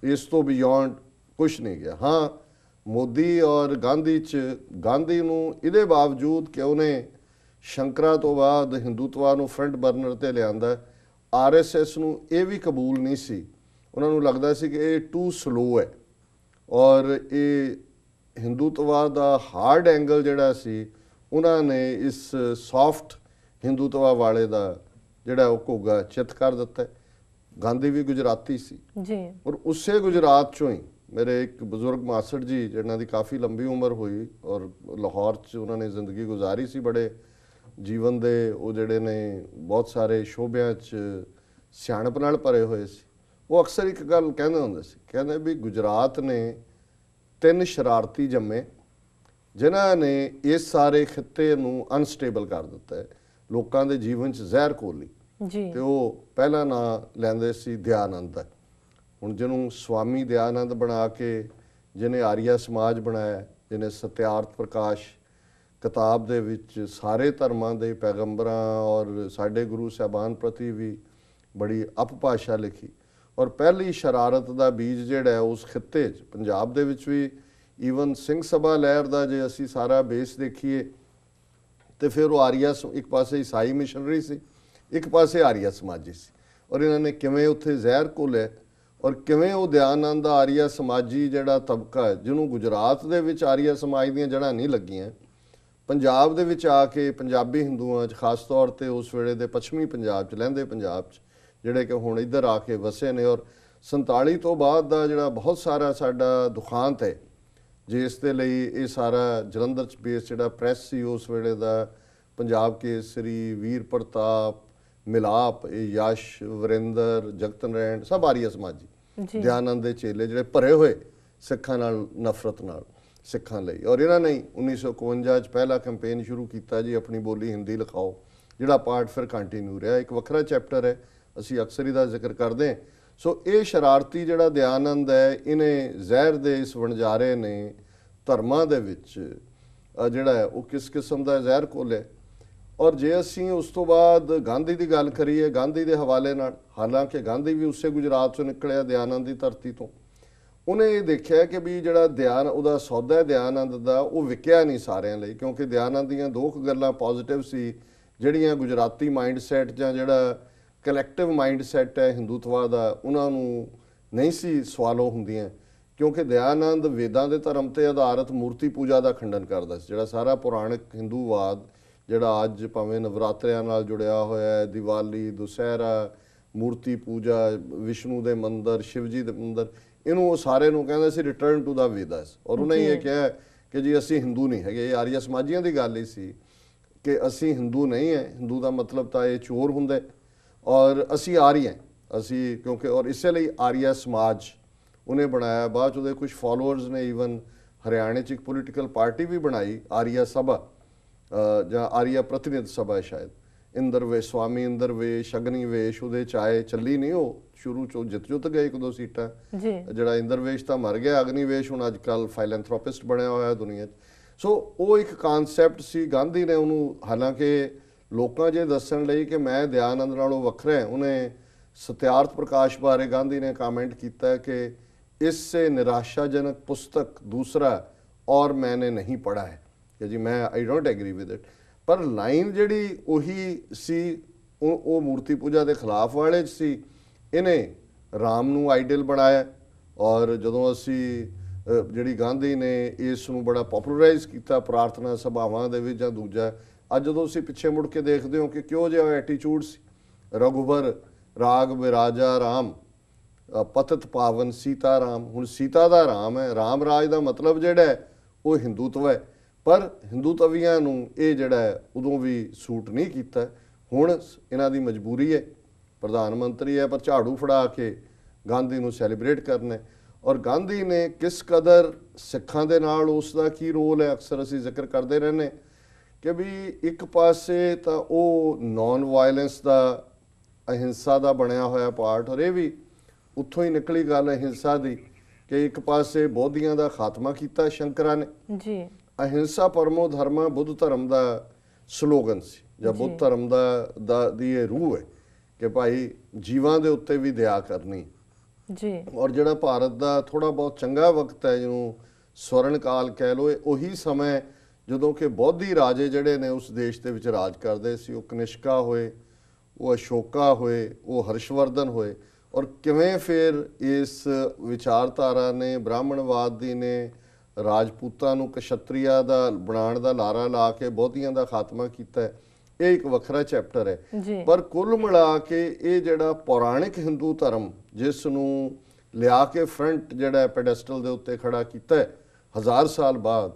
ਇਸ ਤੋਂ ਬਿਯੋਂਡ ਕੁਝ ਨਹੀਂ ਗਿਆ। ਹਾਂ, ਮੋਦੀ ਔਰ ਗਾਂਧੀ ਨੂੰ ਇਹਦੇ ਬਾਵਜੂਦ ਕਿ ਉਹਨੇ ਸ਼ੰਕਰਾ ਤੋਂ ਬਾਅਦ ਹਿੰਦੂਤਵਾ ਨੂੰ ਫਰੰਟ ਬਰਨਰ ਤੇ ਲਿਆਂਦਾ, RSS ਨੂੰ ਇਹ ਵੀ ਕਬੂਲ ਨਹੀਂ ਸੀ। ਉਹਨਾਂ ਨੂੰ ਲੱਗਦਾ ਸੀ ਕਿ ਇਹ ਟੂ ਸਲੋ ਹੈ ਔਰ ਇਹ ਹਿੰਦੂਤਵਾ ਦਾ ਹਾਰਡ ਐਂਗਲ ਜਿਹੜਾ ਸੀ ਉਹਨਾਂ ਨੇ ਇਸ ਸੌਫਟ ਹਿੰਦੂਤਵਾ ਵਾਲੇ ਦਾ ਜਿਹੜਾ ਉਹ ਘੋਗਾ ਚਿੱਤ ਕਰ ਦਿੱਤਾ। ਗਾਂਧੀ ਵੀ ਗੁਜਰਾਤੀ ਸੀ ਜੀ ਔਰ ਉਸੇ ਗੁਜਰਾਤ ਚੋਂ ਹੀ ਮੇਰੇ ਇੱਕ ਬਜ਼ੁਰਗ ਮਾਸੜ ਜੀ ਜਿਹਨਾਂ ਦੀ ਕਾਫੀ ਲੰਬੀ ਉਮਰ ਹੋਈ ਔਰ ਲਾਹੌਰ 'ਚ ਉਹਨਾਂ ਨੇ ਜ਼ਿੰਦਗੀ ਗੁਜ਼ਾਰੀ ਸੀ, ਬੜੇ ਜੀਵਨ ਦੇ ਉਹ ਜਿਹੜੇ ਨੇ ਬਹੁਤ ਸਾਰੇ ਸ਼ੋਬਿਆਂ 'ਚ ਸਿਆਣਪ ਨਾਲ ਭਰੇ ਹੋਏ ਸੀ। ਉਹ ਅਕਸਰ ਇੱਕ ਗੱਲ ਕਹਿੰਦੇ ਹੁੰਦੇ ਸੀ, ਕਹਿੰਦੇ ਵੀ ਗੁਜਰਾਤ ਨੇ 3 ਸ਼ਰਾਰਤੀ ਜੰਮੇ ਜਿਨ੍ਹਾਂ ਨੇ ਇਸ ਸਾਰੇ ਖਿੱਤੇ ਨੂੰ ਅਨਸਟੇਬਲ ਕਰ ਦਿੱਤਾ ਹੈ, ਲੋਕਾਂ ਦੇ ਜੀਵਨ 'ਚ ਜ਼ਹਿਰ ਘੋਲੀ ਜੀ। ਤੇ ਉਹ ਪਹਿਲਾ ਨਾਂ ਲੈਂਦੇ ਸੀ ਦਿਆਨੰਦ ਦਾ। ਹੁਣ ਜਿਹਨੂੰ ਸਵਾਮੀ ਦਿਆਨੰਦ ਬਣਾ ਕੇ ਜਿਹਨੇ ਆਰੀਆ ਸਮਾਜ ਬਣਾਇਆ, ਜਿਹਨੇ ਸਤਿਆਰਥ ਪ੍ਰਕਾਸ਼ ਕਿਤਾਬ ਦੇ ਵਿੱਚ ਸਾਰੇ ਧਰਮਾਂ ਦੇ ਪੈਗੰਬਰਾਂ ਔਰ ਸਾਡੇ ਗੁਰੂ ਸਾਹਿਬਾਨ ਪ੍ਰਤੀ ਵੀ ਬੜੀ ਅਪਭਾਸ਼ਾ ਲਿਖੀ ਔਰ ਪਹਿਲੀ ਸ਼ਰਾਰਤ ਦਾ ਬੀਜ ਜਿਹੜਾ ਹੈ ਉਸ ਖਿੱਤੇ 'ਚ ਪੰਜਾਬ ਦੇ ਵਿੱਚ ਵੀ ਈਵਨ ਸਿੰਘ ਸਭਾ ਲਹਿਰ ਦਾ ਜੇ ਅਸੀਂ ਸਾਰਾ ਬੇਸ ਦੇਖੀਏ ਤੇ ਫਿਰ ਉਹ ਆਰੀਆ ਇੱਕ ਪਾਸੇ ਈਸਾਈ ਮਿਸ਼ਨਰੀ ਸੀ, ਇੱਕ ਪਾਸੇ ਆਰੀਆ ਸਮਾਜੀ ਸੀ ਔਰ ਇਹਨਾਂ ਨੇ ਕਿਵੇਂ ਉੱਥੇ ਜ਼ਹਿਰ ਘੋਲਿਆ ਔਰ ਕਿਵੇਂ ਉਹ ਦਿਆਨੰਦ ਦਾ ਆਰੀਆ ਸਮਾਜੀ ਜਿਹੜਾ ਤਬਕਾ ਹੈ ਜਿਹਨੂੰ ਗੁਜਰਾਤ ਦੇ ਵਿੱਚ ਆਰੀਆ ਸਮਾਜ ਦੀਆਂ ਜੜ੍ਹਾਂ ਨਹੀਂ ਲੱਗੀਆਂ, ਪੰਜਾਬ ਦੇ ਵਿੱਚ ਆ ਕੇ ਪੰਜਾਬੀ ਹਿੰਦੂਆਂ 'ਚ ਖਾਸ ਤੌਰ ਤੇ ਉਸ ਵੇਲੇ ਦੇ ਪੱਛਮੀ ਪੰਜਾਬ 'ਚ ਲਹਿੰਦੇ ਪੰਜਾਬ 'ਚ ਜਿਹੜੇ ਕਿ ਹੁਣ ਇੱਧਰ ਆ ਕੇ ਵਸੇ ਨੇ ਔਰ 47 ਤੋਂ ਬਾਅਦ ਦਾ ਜਿਹੜਾ ਬਹੁਤ ਸਾਰਾ ਸਾਡਾ ਦੁਖਾਂਤ ਹੈ ਜਿਸ ਦੇ ਲਈ ਇਹ ਸਾਰਾ ਜਲੰਧਰ 'ਚ ਬੇਸ ਜਿਹੜਾ ਪ੍ਰੈਸ ਸੀ ਉਸ ਵੇਲੇ ਦਾ, ਪੰਜਾਬ ਕੇਸਰੀ, ਵੀਰ ਪ੍ਰਤਾਪ, ਮਿਲਾਪ, ਇਹ ਯਸ਼, ਵਰਿੰਦਰ, ਜਗਤ ਨਰੈਣ ਸਭ ਆਰੀਆ ਸਮਾਜੀ ਦਿਆਨੰਦ ਦੇ ਚੇਲੇ ਜਿਹੜੇ ਭਰੇ ਹੋਏ ਸਿੱਖਾਂ ਨਾਲ ਨਫ਼ਰਤ ਨਾਲ ਸਿੱਖਾਂ ਲਈ। ਔਰ ਇਹਨਾਂ ਨੇ 1951 'ਚ ਪਹਿਲਾ ਕੈਂਪੇਨ ਸ਼ੁਰੂ ਕੀਤਾ ਜੀ ਆਪਣੀ ਬੋਲੀ ਹਿੰਦੀ ਲਿਖਾਓ, ਜਿਹੜਾ ਪਾਰਟ ਫਿਰ ਕੰਟੀਨਿਊ ਰਿਹਾ, ਇੱਕ ਵੱਖਰਾ ਚੈਪਟਰ ਹੈ, ਅਸੀਂ ਅਕਸਰ ਇਹਦਾ ਜ਼ਿਕਰ ਕਰਦੇ ਹਾਂ। ਸੋ ਇਹ ਸ਼ਰਾਰਤੀ ਜਿਹੜਾ ਦਿਆਨੰਦ ਹੈ ਇਹਨੇ ਜ਼ਹਿਰ ਦੇ ਇਸ ਵਣਜਾਰੇ ਨੇ ਧਰਮਾਂ ਦੇ ਵਿੱਚ ਜਿਹੜਾ ਹੈ ਉਹ ਕਿਸ ਕਿਸਮ ਦਾ ਜ਼ਹਿਰ ਘੋਲਿਆ। ਔਰ ਜੇ ਅਸੀਂ ਉਸ ਤੋਂ ਬਾਅਦ ਗਾਂਧੀ ਦੀ ਗੱਲ ਕਰੀਏ, ਗਾਂਧੀ ਦੇ ਹਵਾਲੇ ਨਾਲ, ਹਾਲਾਂਕਿ ਗਾਂਧੀ ਵੀ ਉਸੇ ਗੁਜਰਾਤ ਚੋਂ ਨਿਕਲਿਆ ਦਿਆਨੰਦ ਦੀ ਧਰਤੀ ਤੋਂ, ਉਹਨੇ ਇਹ ਦੇਖਿਆ ਕਿ ਵੀ ਜਿਹੜਾ ਉਹਦਾ ਸੌਦਾ ਦਿਆਨੰਦ ਦਾ ਉਹ ਵਿਕਿਆ ਨਹੀਂ ਸਾਰਿਆਂ ਲਈ, ਕਿਉਂਕਿ ਦਿਆਨੰਦ ਦੀਆਂ 2 ਗੱਲਾਂ ਪੋਜ਼ਿਟਿਵ ਸੀ ਜਿਹੜੀਆਂ ਗੁਜਰਾਤੀ ਮਾਈਂਡ ਸੈਟ ਜਾਂ ਜਿਹੜਾ ਕਲੈਕਟਿਵ ਮਾਈਂਡ ਸੈਟ ਹੈ ਹਿੰਦੂਤਵਾ ਦਾ ਉਹਨਾਂ ਨੂੰ ਨਹੀਂ ਸੀ ਸਵਾਲੋ ਹੁੰਦੀਆਂ, ਕਿਉਂਕਿ ਦਿਆਨੰਦ ਵੇਦਾਂ ਦੇ ਧਰਮ ਤੇ ਆਧਾਰਿਤ ਮੂਰਤੀ ਪੂਜਾ ਦਾ ਖੰਡਨ ਕਰਦਾ ਸੀ। ਜਿਹੜਾ ਸਾਰਾ ਪੁਰਾਣਿਕ ਹਿੰਦੂਵਾਦ ਜਿਹੜਾ ਅੱਜ ਭਾਵੇਂ ਨਵਰਾਤਰਿਆਂ ਨਾਲ ਜੁੜਿਆ ਹੋਇਆ ਹੈ, ਦੀਵਾਲੀ, ਦੁਸਹਿਰਾ, ਮੂਰਤੀ ਪੂਜਾ, ਵਿਸ਼ਨੂੰ ਦੇ ਮੰਦਰ, ਸ਼ਿਵਜੀ ਦੇ ਮੰਦਰ, ਇਹਨੂੰ ਉਹ ਸਾਰੇ ਨੂੰ ਕਹਿੰਦੇ ਸੀ ਰਿਟਰਨ ਟੂ ਦਾ ਵੇਦਾਸ। ਔਰ ਉਹਨੇ ਇਹ ਕਿਹਾ ਕਿ ਜੀ ਅਸੀਂ ਹਿੰਦੂ ਨਹੀਂ ਹੈਗੇ। ਇਹ ਆਰੀਆ ਸਮਾਜੀਆਂ ਦੀ ਗੱਲ ਹੀ ਸੀ ਕਿ ਅਸੀਂ ਹਿੰਦੂ ਨਹੀਂ ਹੈ, ਹਿੰਦੂ ਦਾ ਮਤਲਬ ਤਾਂ ਇਹ ਚੋਰ ਹੁੰਦਾ ਔਰ ਅਸੀਂ ਆਰੀਆ ਅਸੀਂ, ਕਿਉਂਕਿ ਔਰ ਇਸੇ ਲਈ ਆਰੀਆ ਸਮਾਜ ਉਹਨੇ ਬਣਾਇਆ। ਬਾਅਦ 'ਚ ਉਹਦੇ ਕੁਝ ਫਾਲੋਅਰਸ ਨੇ ਈਵਨ ਹਰਿਆਣੇ 'ਚ ਇੱਕ ਪੋਲੀਟੀਕਲ ਪਾਰਟੀ ਵੀ ਬਣਾਈ, ਆਰੀਆ ਸਭਾ ਜਾਂ ਆਰੀਆ ਪ੍ਰਤੀਨਿਧ ਸਭਾ ਸ਼ਾਇਦ, ਇੰਦਰਵੇਸ਼, ਸਵਾਮੀ ਇੰਦਰਵੇਸ਼, ਅਗਨੀਵੇਸ਼ ਉਹਦੇ 'ਚ ਆਏ, ਚੱਲੀ ਨਹੀਂ ਉਹ, ਸ਼ੁਰੂ 'ਚੋਂ ਜਿੱਤ ਗਏ 1-2 ਸੀਟਾਂ। ਜਿਹੜਾ ਇੰਦਰਵੇਸ਼ ਤਾਂ ਮਰ ਗਿਆ, ਅਗਨੀਵੇਸ਼ ਹੁਣ ਅੱਜ ਕੱਲ੍ਹ ਫਾਈਲੈਂਥਰੋਪਿਸਟ ਬਣਿਆ ਹੋਇਆ ਦੁਨੀਆ 'ਚ। ਸੋ ਉਹ ਇੱਕ ਕਾਨਸੈਪਟ ਸੀ, ਗਾਂਧੀ ਨੇ ਉਹਨੂੰ ਹਾਲਾਂਕਿ ਲੋਕਾਂ ਜੇ ਦੱਸਣ ਲਈ ਕਿ ਮੈਂ ਦਿਆਨੰਦ ਨਾਲੋਂ ਵੱਖਰਾ, ਉਹਨੇ ਸਤਿਆਰਥ ਪ੍ਰਕਾਸ਼ ਬਾਰੇ ਗਾਂਧੀ ਨੇ ਕਮੈਂਟ ਕੀਤਾ ਕਿ इससे निराशाजनक पुस्तक दूसरा और मैंने नहीं पढ़ा है कि जी मैं I don't agree with it. पर लाइन जिहड़ी उही सी वो मूर्ति पूजा के खिलाफ वाले सी, इन्हें राम नू आइडल बनाया और जदों असी जिहड़ी गांधी ने इस नू बड़ा पॉपुलराइज किया प्रार्थना सभावां दे विच जां दूजा, अज जदों असी पिछे मुड़ के देखते हो कि क्यों जिहा एटीट्यूड सी, रघुबर राग विराजा राम, पतित पावन सीता राम। हुण सीता दा राम है, राम राज का मतलब जिहड़ा है वो हिंदूत्व है, पर हिंदूतवियां नूं ये जिहड़ा है उदों भी सूट नहीं कीता। हुण इन्हां दी मजबूरी है, प्रधानमंत्री है पर झाड़ू फड़ा के गांधी नूं सैलीब्रेट करना। और गांधी ने किस कदर सिखां दे नाल उसदा की रोल है, अक्सर असीं जिक्र करते रहने कि भी एक पासे तो वो नॉन वायलेंस का अहिंसा का बनया होया पार्ट, और ये भी उत्थों ही निकली गल अहिंसा की कि एक पासे बौद्धियां का खात्मा किया शंकरा ने जी, अहिंसा परमो धर्मा बुद्ध धर्म का स्लोगन सी ਜਾਂ ਬੁੱਧ ਧਰਮ ਦੀ ਇਹ ਰੂਹ ਹੈ ਕਿ ਭਾਈ ਜੀਵਾਂ ਦੇ ਉੱਤੇ ਵੀ ਦਇਆ ਕਰਨੀ ਜੀ। ਔਰ ਜਿਹੜਾ ਭਾਰਤ ਦਾ ਥੋੜਾ ਬਹੁਤ ਚੰਗਾ ਵਕਤ ਹੈ, ਜਿਹਨੂੰ ਸਵਰਨ ਕਾਲ ਕਹਿ ਲੋ, ਉਹੀ ਸਮਾਂ ਜਦੋਂ ਕਿ ਬੌਧੀ ਰਾਜੇ ਜਿਹੜੇ ਨੇ ਉਸ ਦੇਸ਼ ਦੇ ਵਿੱਚ ਰਾਜ ਕਰਦੇ ਸੀ। ਉਹ ਕਨਿਸ਼ਕਾ ਹੋਏ, ਉਹ ਅਸ਼ੋਕਾ ਹੋਏ, ਉਹ ਹਰਸ਼ਵਰਧਨ ਹੋਏ, ਔਰ ਕਿਵੇਂ ਫਿਰ ਇਸ ਵਿਚਾਰਧਾਰਾ ਨੇ, ਬ੍ਰਾਹਮਣਵਾਦੀ ਨੇ ਰਾਜਪੂਤਾਂ ਨੂੰ ਕਸ਼ਤਰੀਆ ਦਾ ਬਣਾਉਣ ਦਾ ਲਾਰਾ ਲਾ ਕੇ ਬਹੁਤੀਆਂ ਦਾ ਖਾਤਮਾ ਕੀਤਾ ਹੈ। ਇਹ ਇੱਕ ਵੱਖਰਾ ਚੈਪਟਰ ਹੈ। ਪਰ ਕੁੱਲ ਮਿਲਾ ਕੇ ਇਹ ਜਿਹੜਾ ਪੌਰਾਣਿਕ ਹਿੰਦੂ ਧਰਮ ਜਿਸ ਨੂੰ ਲਿਆ ਕੇ ਫਰੰਟ ਜਿਹੜਾ ਪੈਡੈਸਟਲ ਦੇ ਉੱਤੇ ਖੜਾ ਕੀਤਾ ਹੈ 1000 ਸਾਲ ਬਾਅਦ,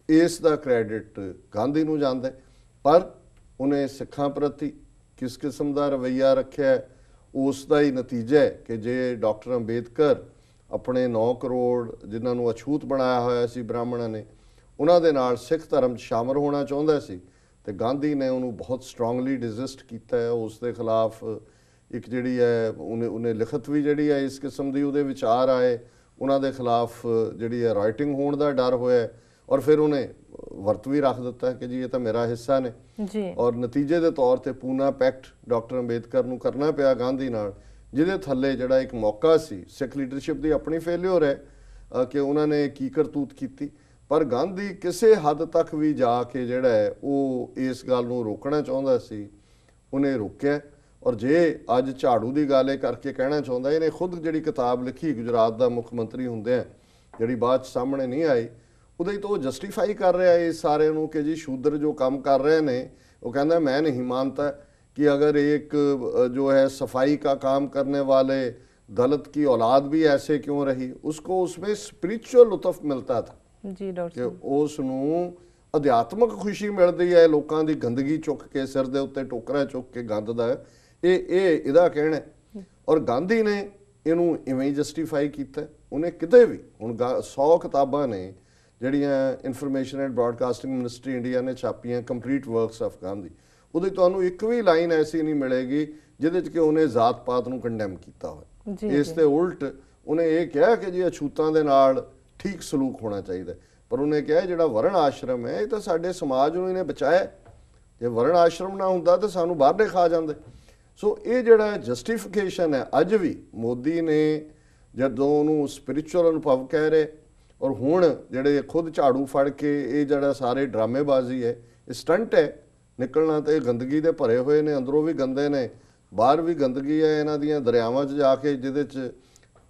ਇਸ ਦਾ ਕ੍ਰੈਡਿਟ ਗਾਂਧੀ ਨੂੰ ਜਾਂਦਾ ਹੈ। ਪਰ ਉਹਨੇ ਸਿੱਖਾਂ ਪ੍ਰਤੀ ਕਿਸ ਕਿਸਮ ਦਾ ਰਵੱਈਆ ਰੱਖਿਆ, ਉਸ ਦਾ ਹੀ ਨਤੀਜਾ ਹੈ ਕਿ ਜੇ ਡਾਕਟਰ ਅੰਬੇਦਕਰ ਆਪਣੇ 9 ਕਰੋੜ ਜਿਨ੍ਹਾਂ ਨੂੰ ਅਛੂਤ ਬਣਾਇਆ ਹੋਇਆ ਸੀ ਬ੍ਰਾਹਮਣਾਂ ਨੇ, ਉਹਨਾਂ ਦੇ ਨਾਲ ਸਿੱਖ ਧਰਮ 'ਚ ਸ਼ਾਮਲ ਹੋਣਾ ਚਾਹੁੰਦਾ ਸੀ, ਤੇ ਗਾਂਧੀ ਨੇ ਉਹਨੂੰ ਬਹੁਤ ਸਟਰੋਂਗਲੀ ਡਿਜ਼ਿਸਟ ਕੀਤਾ ਹੈ। ਉਸ ਦੇ ਖਿਲਾਫ ਇੱਕ ਜਿਹੜੀ ਹੈ ਉਹਨੇ ਲਿਖਤ ਵੀ ਜਿਹੜੀ ਹੈ ਇਸ ਕਿਸਮ ਦੀ ਉਹਦੇ ਵਿਚਾਰ ਆਏ, ਉਹਨਾਂ ਦੇ ਖਿਲਾਫ ਜਿਹੜੀ ਹੈ ਰਾਈਟਿੰਗ ਹੋਣ ਦਾ ਡਰ ਹੋਇਆ, ਔਰ ਫਿਰ ਉਹਨੇ ਵਰਤ ਵੀ ਰੱਖ ਦਿੱਤਾ ਕਿ ਜੀ ਇਹ ਤਾਂ ਮੇਰਾ ਹਿੱਸਾ ਨੇ ਜੀ। ਔਰ ਨਤੀਜੇ ਦੇ ਤੌਰ ਤੇ ਪੂਨਾ ਪੈਕਟ ਡਾਕਟਰ ਅੰਬੇਦਕਰ ਨੂੰ ਕਰਨਾ ਪਿਆ ਗਾਂਧੀ ਨਾਲ, ਜਿਹਦੇ ਥੱਲੇ ਜਿਹੜਾ ਇੱਕ ਮੌਕਾ ਸੀ ਸਿੱਖ ਲੀਡਰਸ਼ਿਪ ਦੀ ਆਪਣੀ ਫੇਲਿਅਰ ਹੈ ਕਿ ਉਹਨਾਂ ਨੇ ਕੀ ਕਰਤੂਤ ਕੀਤੀ। ਪਰ ਗਾਂਧੀ ਕਿਸੇ ਹੱਦ ਤੱਕ ਵੀ ਜਾ ਕੇ ਜਿਹੜਾ ਹੈ ਉਹ ਇਸ ਗੱਲ ਨੂੰ ਰੋਕਣਾ ਚਾਹੁੰਦਾ ਸੀ, ਉਹਨੇ ਰੋਕਿਆ। ਔਰ ਜੇ ਅੱਜ ਝਾੜੂ ਦੀ ਗੱਲ ਇਹ ਕਰਕੇ ਕਹਿਣਾ ਚਾਹੁੰਦਾ, ਇਹਨੇ ਖੁਦ ਜਿਹੜੀ ਕਿਤਾਬ ਲਿਖੀ ਗੁਜਰਾਤ ਦਾ ਮੁੱਖ ਮੰਤਰੀ ਹੁੰਦਿਆਂ, ਜਿਹੜੀ ਬਾਅਦ 'ਚ ਸਾਹਮਣੇ ਨਹੀਂ ਆਈ, ਉਹਦੇ ਤੋਂ ਜਸਟੀਫਾਈ ਕਰ ਰਿਹਾ ਇਸ ਸਾਰੇ ਨੂੰ ਕਿ ਜੀ ਸ਼ੂਦਰ ਜੋ ਕੰਮ ਕਰ ਰਹੇ ਨੇ, वो कहना मैं नहीं मानता कि अगर एक जो है सफाई का काम करने वाले दलित की औलाद भी ऐसे क्यों रही, उसको उसमें स्पिरिचुअल लुत्फ मिलता था जी डॉक्टर कि उसनू अध्यात्मक खुशी मिलती है लोगों की गंदगी चुक के सिर के उत्ते टोकरा चुक के गंद का, ਇਹਦਾ ਕਹਿਣਾ ਹੈ। ਔਰ ਗਾਂਧੀ ਨੇ ਇਹਨੂੰ ਇਵੇਂ ਹੀ ਜਸਟੀਫਾਈ ਕੀਤਾ। ਉਹਨੇ ਕਿਤੇ ਵੀ ਹੁਣ 100 ਕਿਤਾਬਾਂ ਨੇ ਜਿਹੜੀਆਂ information and broadcasting ministry India ਨੇ ਛਾਪੀਆਂ, ਕੰਪਲੀਟ ਵਰਕਸ ਆਫ ਗਾਂਧੀ, ਉਹਦੇ ਤੁਹਾਨੂੰ ਇੱਕ ਵੀ ਲਾਈਨ ਐਸੀ ਨਹੀਂ ਮਿਲੇਗੀ ਜਿਹਦੇ 'ਚ ਕਿ ਉਹਨੇ ਜ਼ਾਤ ਪਾਤ ਨੂੰ ਕੰਡੈਮ ਕੀਤਾ ਹੋਵੇ। ਇਸ ਤੇ ਉਲਟ ਉਹਨੇ ਇਹ ਕਿਹਾ ਕਿ ਜੀ ਅਛੂਤਾਂ ਦੇ ਨਾਲ ਠੀਕ ਸਲੂਕ ਹੋਣਾ ਚਾਹੀਦਾ, ਪਰ ਉਹਨੇ ਕਿਹਾ ਜਿਹੜਾ ਵਰਣ ਆਸ਼ਰਮ ਹੈ ਇਹ ਤਾਂ ਸਾਡੇ ਸਮਾਜ ਨੂੰ ਇਹਨੇ ਬਚਾਇਆ, ਜੇ ਵਰਣ ਆਸ਼ਰਮ ਨਾ ਹੁੰਦਾ ਤਾਂ ਸਾਨੂੰ ਬਾਹਰ ਖਾ ਜਾਂਦੇ। ਸੋ ਇਹ ਜਿਹੜਾ ਜਸਟੀਫਿਕੇਸ਼ਨ ਹੈ ਅੱਜ ਵੀ ਮੋਦੀ ਨੇ ਜਦੋਂ ਉਹਨੂੰ ਸਪਿਰਿਚੁਅਲ ਅਨੁਭਵ ਕਹਿ ਰਹੇ, ਔਰ ਹੁਣ ਜਿਹੜੇ ਖੁਦ ਝਾੜੂ ਫੜ ਕੇ ਇਹ ਜਿਹੜਾ ਸਾਰੇ ਡਰਾਮੇਬਾਜ਼ੀ ਹੈ, ਇਹ ਸਟੰਟ ਹੈ। ਨਿਕਲਣਾ ਤੇ ਗੰਦਗੀ ਦੇ ਭਰੇ ਹੋਏ ਨੇ, ਅੰਦਰੋਂ ਵੀ ਗੰਦੇ ਨੇ, ਬਾਹਰ ਵੀ ਗੰਦਗੀ ਹੈ ਇਹਨਾਂ ਦੀਆਂ ਦਰਿਆਵਾਂ 'ਚ ਜਾ ਕੇ, ਜਿਹਦੇ 'ਚ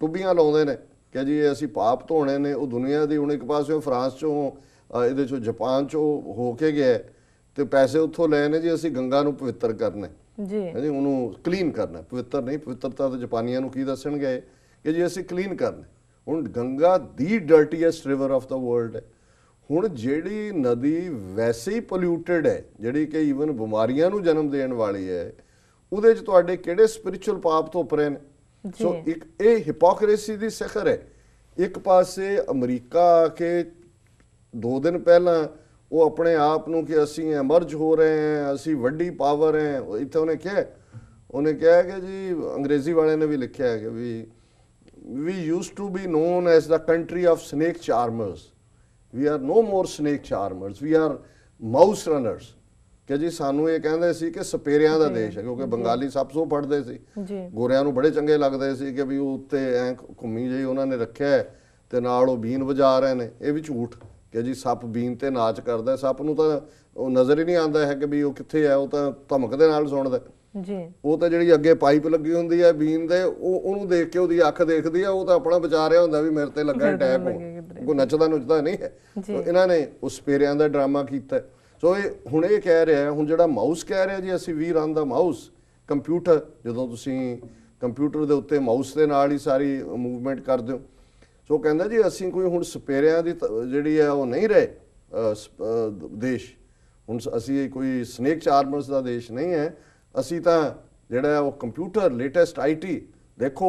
ਟੁੱਬੀਆਂ ਲਾਉਂਦੇ ਨੇ ਕਿ ਜੀ ਇਹ ਅਸੀਂ ਪਾਪ ਧੋਣੇ ਨੇ। ਉਹ ਦੁਨੀਆ ਦੀ ਹੁਣ ਇੱਕ ਪਾਸਿਓਂ ਫਰਾਂਸ 'ਚੋਂ ਇਹਦੇ 'ਚੋਂ ਜਾਪਾਨ 'ਚੋਂ ਹੋ ਕੇ ਗਿਆ ਤੇ ਪੈਸੇ ਉੱਥੋਂ ਲਏ ਨੇ ਜੀ ਅਸੀਂ ਗੰਗਾ ਨੂੰ ਪਵਿੱਤਰ ਕਰਨਾ ਜੀ, ਉਹਨੂੰ ਕਲੀਨ ਕਰਨਾ, ਪਵਿੱਤਰ ਨਹੀਂ। ਪਵਿੱਤਰਤਾ ਤਾਂ ਜਾਪਾਨੀਆਂ ਨੂੰ ਕੀ ਦੱਸਣਗੇ ਕਿ ਜੀ ਅਸੀਂ ਕਲੀਨ ਕਰਨਾ। ਹੁਣ ਗੰਗਾ ਦੀ ਡਰਟੀਐਸਟ ਰਿਵਰ ਆਫ ਦਾ ਵਰਲਡ ਹੈ। ਹੁਣ ਜਿਹੜੀ ਨਦੀ ਵੈਸੇ ਹੀ ਪੋਲਿਊਟਡ ਹੈ, ਜਿਹੜੀ ਕਿ ਈਵਨ ਬਿਮਾਰੀਆਂ ਨੂੰ ਜਨਮ ਦੇਣ ਵਾਲੀ ਹੈ, ਉਹਦੇ 'ਚ ਤੁਹਾਡੇ ਕਿਹੜੇ ਸਪਿਰਿਚੁਅਲ ਪਾਪ ਧੁੱਪ ਰਹੇ ਨੇ। ਸੋ ਇੱਕ ਇਹ ਹਿਪੋਕ੍ਰੇਸੀ ਦੀ ਸਿਖਰ ਹੈ। ਇੱਕ ਪਾਸੇ ਅਮਰੀਕਾ ਆ ਕੇ 2 ਦਿਨ ਪਹਿਲਾਂ ਉਹ ਆਪਣੇ ਆਪ ਨੂੰ ਕਿ ਅਸੀਂ ਐਮਰਜ ਹੋ ਰਹੇ ਹਾਂ, ਅਸੀਂ ਵੱਡੀ ਪਾਵਰ ਹੈ, ਇੱਥੇ ਉਹਨੇ ਕਿਹਾ ਕਿ ਜੀ ਅੰਗਰੇਜ਼ੀ ਵਾਲਿਆਂ ਨੇ ਵੀ ਲਿਖਿਆ ਹੈ ਕਿ we used to be known as the country of snake charmers, we are no more snake charmers, we are mouse runners। ਕਿ ਜੀ ਸਾਨੂੰ ਇਹ ਕਹਿੰਦੇ ਸੀ ਕਿ ਸਪੇਰਿਆਂ ਦਾ ਦੇਸ਼ ਹੈ, ਕਿਉਂਕਿ ਬੰਗਾਲੀ ਸੱਪ ਸੋ ਫੜਦੇ ਸੀ, ਗੋਰਿਆਂ ਨੂੰ ਬੜੇ ਚੰਗੇ ਲੱਗਦੇ ਸੀ ਕਿ ਵੀ ਉਹ ਉੱਤੇ ਐਂ ਘੁੰਮੀ ਜਿਹੀ ਉਹਨਾਂ ਨੇ ਰੱਖਿਆ ਤੇ ਨਾਲ ਉਹ ਬੀਨ ਵਜਾ ਰਹੇ ਨੇ। ਇਹ ਵੀ ਝੂਠ ਕਿ ਜੀ ਸੱਪ ਬੀਨ ਤੇ ਨਾਚ ਕਰਦਾ। ਸੱਪ ਨੂੰ ਤਾਂ ਉਹ ਨਜ਼ਰ ਹੀ ਨਹੀਂ ਆਉਂਦਾ ਹੈ ਕਿ ਵੀ ਉਹ ਕਿੱਥੇ ਹੈ, ਉਹ ਤਾਂ ਧਮਕ ਦੇ ਨਾਲ ਸੁਣਦਾ ਜੀ। ਉਹ ਤਾਂ ਜਿਹੜੀ ਅੱਗੇ ਪਾਈਪ ਲੱਗੀ ਹੁੰਦੀ ਹੈ ਬੀਨ ਦੇ, ਉਹਨੂੰ ਦੇਖ ਕੇ ਉਹਦੀ ਅੱਖ ਦੇਖਦੀ ਆ, ਉਹ ਤਾਂ ਆਪਣਾ ਬਚਾ ਰਿਹਾ ਹੁੰਦਾ ਵੀ ਮੇਰੇ ਤੇ ਲੱਗਾ ਅਟੈਕ ਹੋ, ਕੋਈ ਨੱਚਦਾ ਨਹੀਂ ਹੈ। ਇਹਨਾਂ ਨੇ ਉਸ ਪੇਰਿਆਂ ਦਾ ਡਰਾਮਾ ਕੀਤਾ। ਸੋ ਇਹ ਹੁਣ ਇਹ ਕਹਿ ਰਿਹਾ, ਹੁਣ ਜਿਹੜਾ ਮਾਊਸ ਕਹਿ ਰਿਹਾ ਜੀ ਅਸੀਂ ਵੀ ਰਨ ਦਾ ਮਾਊਸ ਕੰਪਿਊਟਰ, ਜਦੋਂ ਤੁਸੀਂ ਕੰਪਿਊਟਰ ਦੇ ਉੱਤੇ ਮਾਊਸ ਦੇ ਨਾਲ ਹੀ ਸਾਰੀ ਮੂਵਮੈਂਟ ਕਰਦੇ ਹੋ। ਸੋ ਕਹਿੰਦਾ ਜੀ ਅਸੀਂ ਕੋਈ ਹੁਣ ਸਪੇਰਿਆਂ ਦੀ ਜਿਹੜੀ ਹੈ ਉਹ ਨਹੀਂ ਰਹੇ ਦੇਸ਼, ਹੁਣ ਅਸੀਂ ਕੋਈ ਸਨੇਕ ਚਾਰਮਰਸ ਦਾ ਦੇਸ਼ ਨਹੀਂ ਹੈ, ਅਸੀਂ ਤਾਂ ਜਿਹੜਾ ਉਹ ਕੰਪਿਊਟਰ ਲੇਟੈਸਟ ਆਈਟੀ ਦੇਖੋ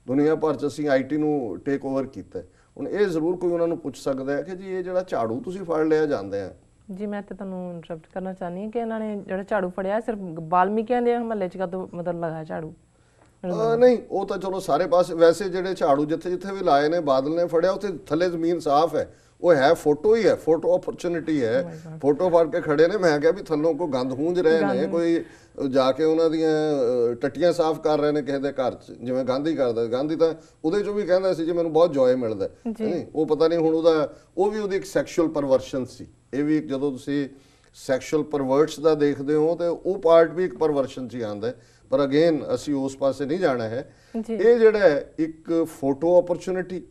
ਦੁਨੀਆ ਭਰ 'ਚ ਅਸੀਂ ਆਈਟੀ ਨੂੰ ਟੇਕ ਓਵਰ ਕੀਤਾ। ਹੁਣ ਇਹ ਜ਼ਰੂਰ ਕੋਈ ਉਹਨਾਂ ਨੂੰ ਪੁੱਛ ਸਕਦਾ ਹੈ ਕਿ ਜੀ ਇਹ ਜਿਹੜਾ ਝਾੜੂ ਤੁਸੀਂ ਫੜ ਲਿਆ ਜਾਂਦੇ ਆ ਜੀ। ਮੈਂ ਤੇ ਤੁਹਾਨੂੰ ਇੰਟਰਪਟ ਕਰਨਾ ਚਾਹਨੀ ਹਾਂ ਕਿ ਇਹਨਾਂ ਨੇ ਜਿਹੜਾ ਝਾੜੂ ਫੜਿਆ ਸਿਰਫ ਬਾਲਮੀਕੀਆਂ ਦੇ ਮਹੱਲੇ 'ਚ ਕਦੋਂ ਮਤਲਬ ਲਗਾਇਆ ਝਾੜੂ? ਨਹੀਂ, ਉਹ ਤਾਂ ਚਲੋ ਸਾਰੇ ਪਾਸੇ ਵੈਸੇ ਜਿਹੜੇ ਝਾੜੂ ਜਿੱਥੇ ਜਿੱਥੇ ਵੀ ਲਾਏ ਨੇ, ਬਾਦਲ ਨੇ ਫੜਿਆ ਉੱਥੇ ਥੱਲੇ ਜ਼ਮੀਨ ਸਾਫ਼ ਹੈ। ਉਹ ਹੈ ਫੋਟੋ ਹੀ ਹੈ, ਫੋਟੋ ਓਪਰਚੁਨਿਟੀ ਹੈ। ਫੋਟੋ ਫੜ ਕੇ ਖੜੇ ਨੇ, ਮੈਂ ਕਿਹਾ ਵੀ ਥੱਲੋਂ ਕੋਈ ਗੰਦ ਹੂੰਜ ਰਹੇ ਨੇ, ਕੋਈ ਜਾ ਕੇ ਉਹਨਾਂ ਦੀਆਂ ਟੱਟੀਆਂ ਸਾਫ਼ ਕਰ ਰਹੇ ਨੇ ਕਿਸੇ ਦੇ ਘਰ 'ਚ, ਜਿਵੇਂ ਗਾਂਧੀ ਕਰਦਾ। ਗਾਂਧੀ ਤਾਂ ਉਹਦੇ 'ਚੋਂ ਵੀ ਕਹਿੰਦਾ ਸੀ ਜੀ ਮੈਨੂੰ ਬਹੁਤ ਜੋਏ ਮਿਲਦਾ, ਨਹੀਂ ਉਹ ਪਤਾ ਨਹੀਂ ਹੁਣ ਉਹਦਾ, ਉਹ ਵੀ ਉਹਦੀ ਇੱਕ ਸੈਕਸ਼ੂਅਲ ਪਰਵਰਸ਼ਨ ਸੀ। ਇਹ ਵੀ ਜਦੋਂ ਤੁਸੀਂ ਸੈਕਸ਼ੂਅਲ ਪਰਵਰਟਸ ਦਾ ਦੇਖਦੇ ਹੋ ਤੇ ਉਹ ਪਾਰਟ ਵੀ ਇੱਕ ਪਰਵਰਸ਼ਨ 'ਚ ਹੀ ਆਉਂਦਾ। ਪਰ ਅਗੇਨ ਅਸੀਂ ਉਸ ਪਾਸੇ ਨਹੀਂ ਜਾਣਾ ਹੈ। ਇਹ ਜਿਹੜਾ ਇੱਕ ਫੋਟੋ ਓਪਰਚੁਨਿਟੀ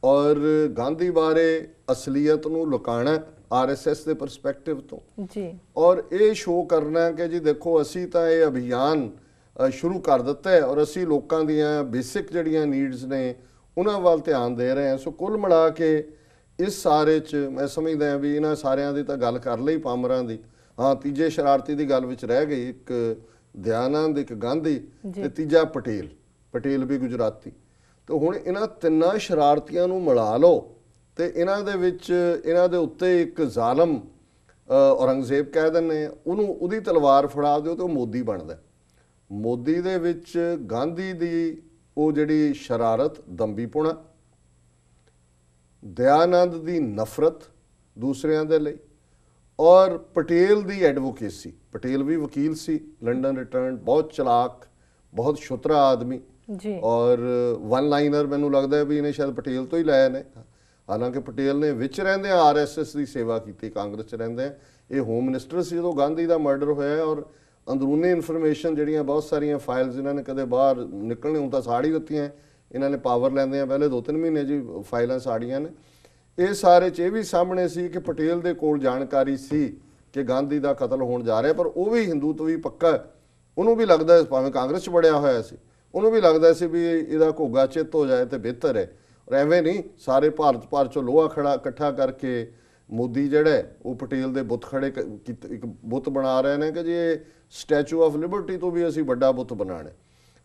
ਔਰ ਗਾਂਧੀ ਬਾਰੇ ਅਸਲੀਅਤ ਨੂੰ ਲੁਕਾਣਾ ਆਰਐਸਐਸ ਦੇ ਪਰਸਪੈਕਟਿਵ ਤੋਂ ਜੀ, ਔਰ ਇਹ ਸ਼ੋਅ ਕਰਨਾ ਕਿ ਜੀ ਦੇਖੋ ਅਸੀਂ ਤਾਂ ਇਹ ਅਭਿਆਨ ਸ਼ੁਰੂ ਕਰ ਦਿੱਤਾ ਹੈ ਔਰ ਅਸੀਂ ਲੋਕਾਂ ਦੀਆਂ ਬੇਸਿਕ ਜਿਹੜੀਆਂ ਨੀਡਸ ਨੇ ਉਹਨਾਂ ਵੱਲ ਧਿਆਨ ਦੇ ਰਹੇ ਹਾਂ। ਸੋ ਕੁੱਲ ਮਿਲਾ ਕੇ ਇਸ ਸਾਰੇ 'ਚ ਮੈਂ ਸਮਝਦਾ ਵੀ ਇਹਨਾਂ ਸਾਰਿਆਂ ਦੀ ਤਾਂ ਗੱਲ ਕਰ ਲਈ ਪਾਮਰਾਂ ਦੀ। ਹਾਂ, ਤੀਜੇ ਸ਼ਰਾਰਤੀ ਦੀ ਗੱਲ ਵਿੱਚ ਰਹਿ ਗਈ, ਇੱਕ ਦਿਆਨੰਦ, ਇੱਕ ਗਾਂਧੀ ਤੇ ਤੀਜਾ ਪਟੇਲ ਵੀ ਗੁਜਰਾਤੀ। ਤੇ ਹੁਣ ਇਹਨਾਂ ਤਿੰਨਾਂ ਸ਼ਰਾਰਤੀਆਂ ਨੂੰ ਮਿਲਾ ਲਓ ਤੇ ਇਹਨਾਂ ਦੇ ਵਿੱਚ ਇਹਨਾਂ ਦੇ ਉੱਤੇ ਇੱਕ ਜ਼ਾਲਮ ਔਰੰਗਜ਼ੇਬ ਕਹਿ ਦਿੰਦੇ ਉਹਨੂੰ, ਉਹਦੀ ਤਲਵਾਰ ਫੜਾ ਦਿਓ ਤੇ ਉਹ ਮੋਦੀ ਬਣਦਾ। ਮੋਦੀ ਦੇ ਵਿੱਚ ਗਾਂਧੀ ਦੀ ਉਹ ਜਿਹੜੀ ਸ਼ਰਾਰਤ, ਦੰਬੀਪੁਣਾ, ਦਿਆਨੰਦ ਦੀ ਨਫ਼ਰਤ ਦੂਸਰਿਆਂ ਦੇ ਲਈ, ਔਰ ਪਟੇਲ ਦੀ ਐਡਵੋਕੇਸੀ। ਪਟੇਲ ਵੀ ਵਕੀਲ ਸੀ, ਲੰਡਨ ਰਿਟਰਨ, ਬਹੁਤ ਚਲਾਕ, ਬਹੁਤ ਸ਼ੁਤਰਾ ਆਦਮੀ ਜੀ, ਔਰ ਵਨ ਲਾਈਨਰ ਮੈਨੂੰ ਲੱਗਦਾ ਵੀ ਇਹਨੇ ਸ਼ਾਇਦ ਪਟੇਲ ਤੋਂ ਹੀ ਲਾਇਆ ਨੇ। ਹਾਲਾਂਕਿ ਪਟੇਲ ਨੇ ਵਿੱਚ ਰਹਿੰਦੇ ਆਰਐਸਐਸ ਦੀ ਸੇਵਾ ਕੀਤੀ, ਕਾਂਗਰਸ 'ਚ ਰਹਿੰਦੇ ਇਹ ਹੋਮ ਮਿਨਿਸਟਰ ਸੀ ਜਦੋਂ ਗਾਂਧੀ ਦਾ ਮਰਡਰ ਹੋਇਆ, ਔਰ ਅੰਦਰੂਨੀ ਇਨਫੋਰਮੇਸ਼ਨ ਜਿਹੜੀਆਂ ਬਹੁਤ ਸਾਰੀਆਂ ਫਾਈਲਸ ਇਹਨਾਂ ਨੇ ਕਦੇ ਬਾਹਰ ਨਿਕਲਣੇ ਹੁਣ ਤਾਂ ਸਾੜ ਹੀ ਦਿੱਤੀਆਂ ਇਹਨਾਂ ਨੇ, ਪਾਵਰ ਲੈਂਦੇ ਆ ਪਹਿਲੇ 2-3 ਮਹੀਨੇ ਜੀ ਫਾਈਲਾਂ ਸਾੜੀਆਂ ਨੇ। ਇਹ ਸਾਰੇ 'ਚ ਇਹ ਵੀ ਸਾਹਮਣੇ ਸੀ ਕਿ ਪਟੇਲ ਦੇ ਕੋਲ ਜਾਣਕਾਰੀ ਸੀ ਕਿ ਗਾਂਧੀ ਦਾ ਕਤਲ ਹੋਣ ਜਾ ਰਿਹਾ, ਪਰ ਉਹ ਵੀ ਹਿੰਦੂਤਵੀ ਪੱਕਾ, ਉਹਨੂੰ ਵੀ ਲੱਗਦਾ, ਭਾਵੇਂ ਕਾਂਗਰਸ 'ਚ ਵੜਿਆ ਹੋਇਆ ਸੀ, ਉਹਨੂੰ ਵੀ ਲੱਗਦਾ ਸੀ ਵੀ ਇਹਦਾ ਘੋਗਾ ਚਿੱਤ ਹੋ ਜਾਏ ਤੇ ਬਿਹਤਰ ਹੈ। ਔਰ ਐਵੇਂ ਨਹੀਂ, ਸਾਰੇ ਭਾਰਤ ਭਰ 'ਚੋਂ ਲੋਹਾ ਇਕੱਠਾ ਕਰਕੇ ਮੋਦੀ ਜਿਹੜਾ ਉਹ ਪਟੇਲ ਦੇ ਬੁੱਤ ਖੜੇ, ਇੱਕ ਬੁੱਤ ਬਣਾ ਰਹੇ ਨੇ ਕਿ ਜੀ ਇਹ ਸਟੈਚੂ ਆਫ ਲਿਬਰਟੀ ਤੋਂ ਵੀ ਅਸੀਂ ਵੱਡਾ ਬੁੱਤ ਬਣਾਉਣਾ।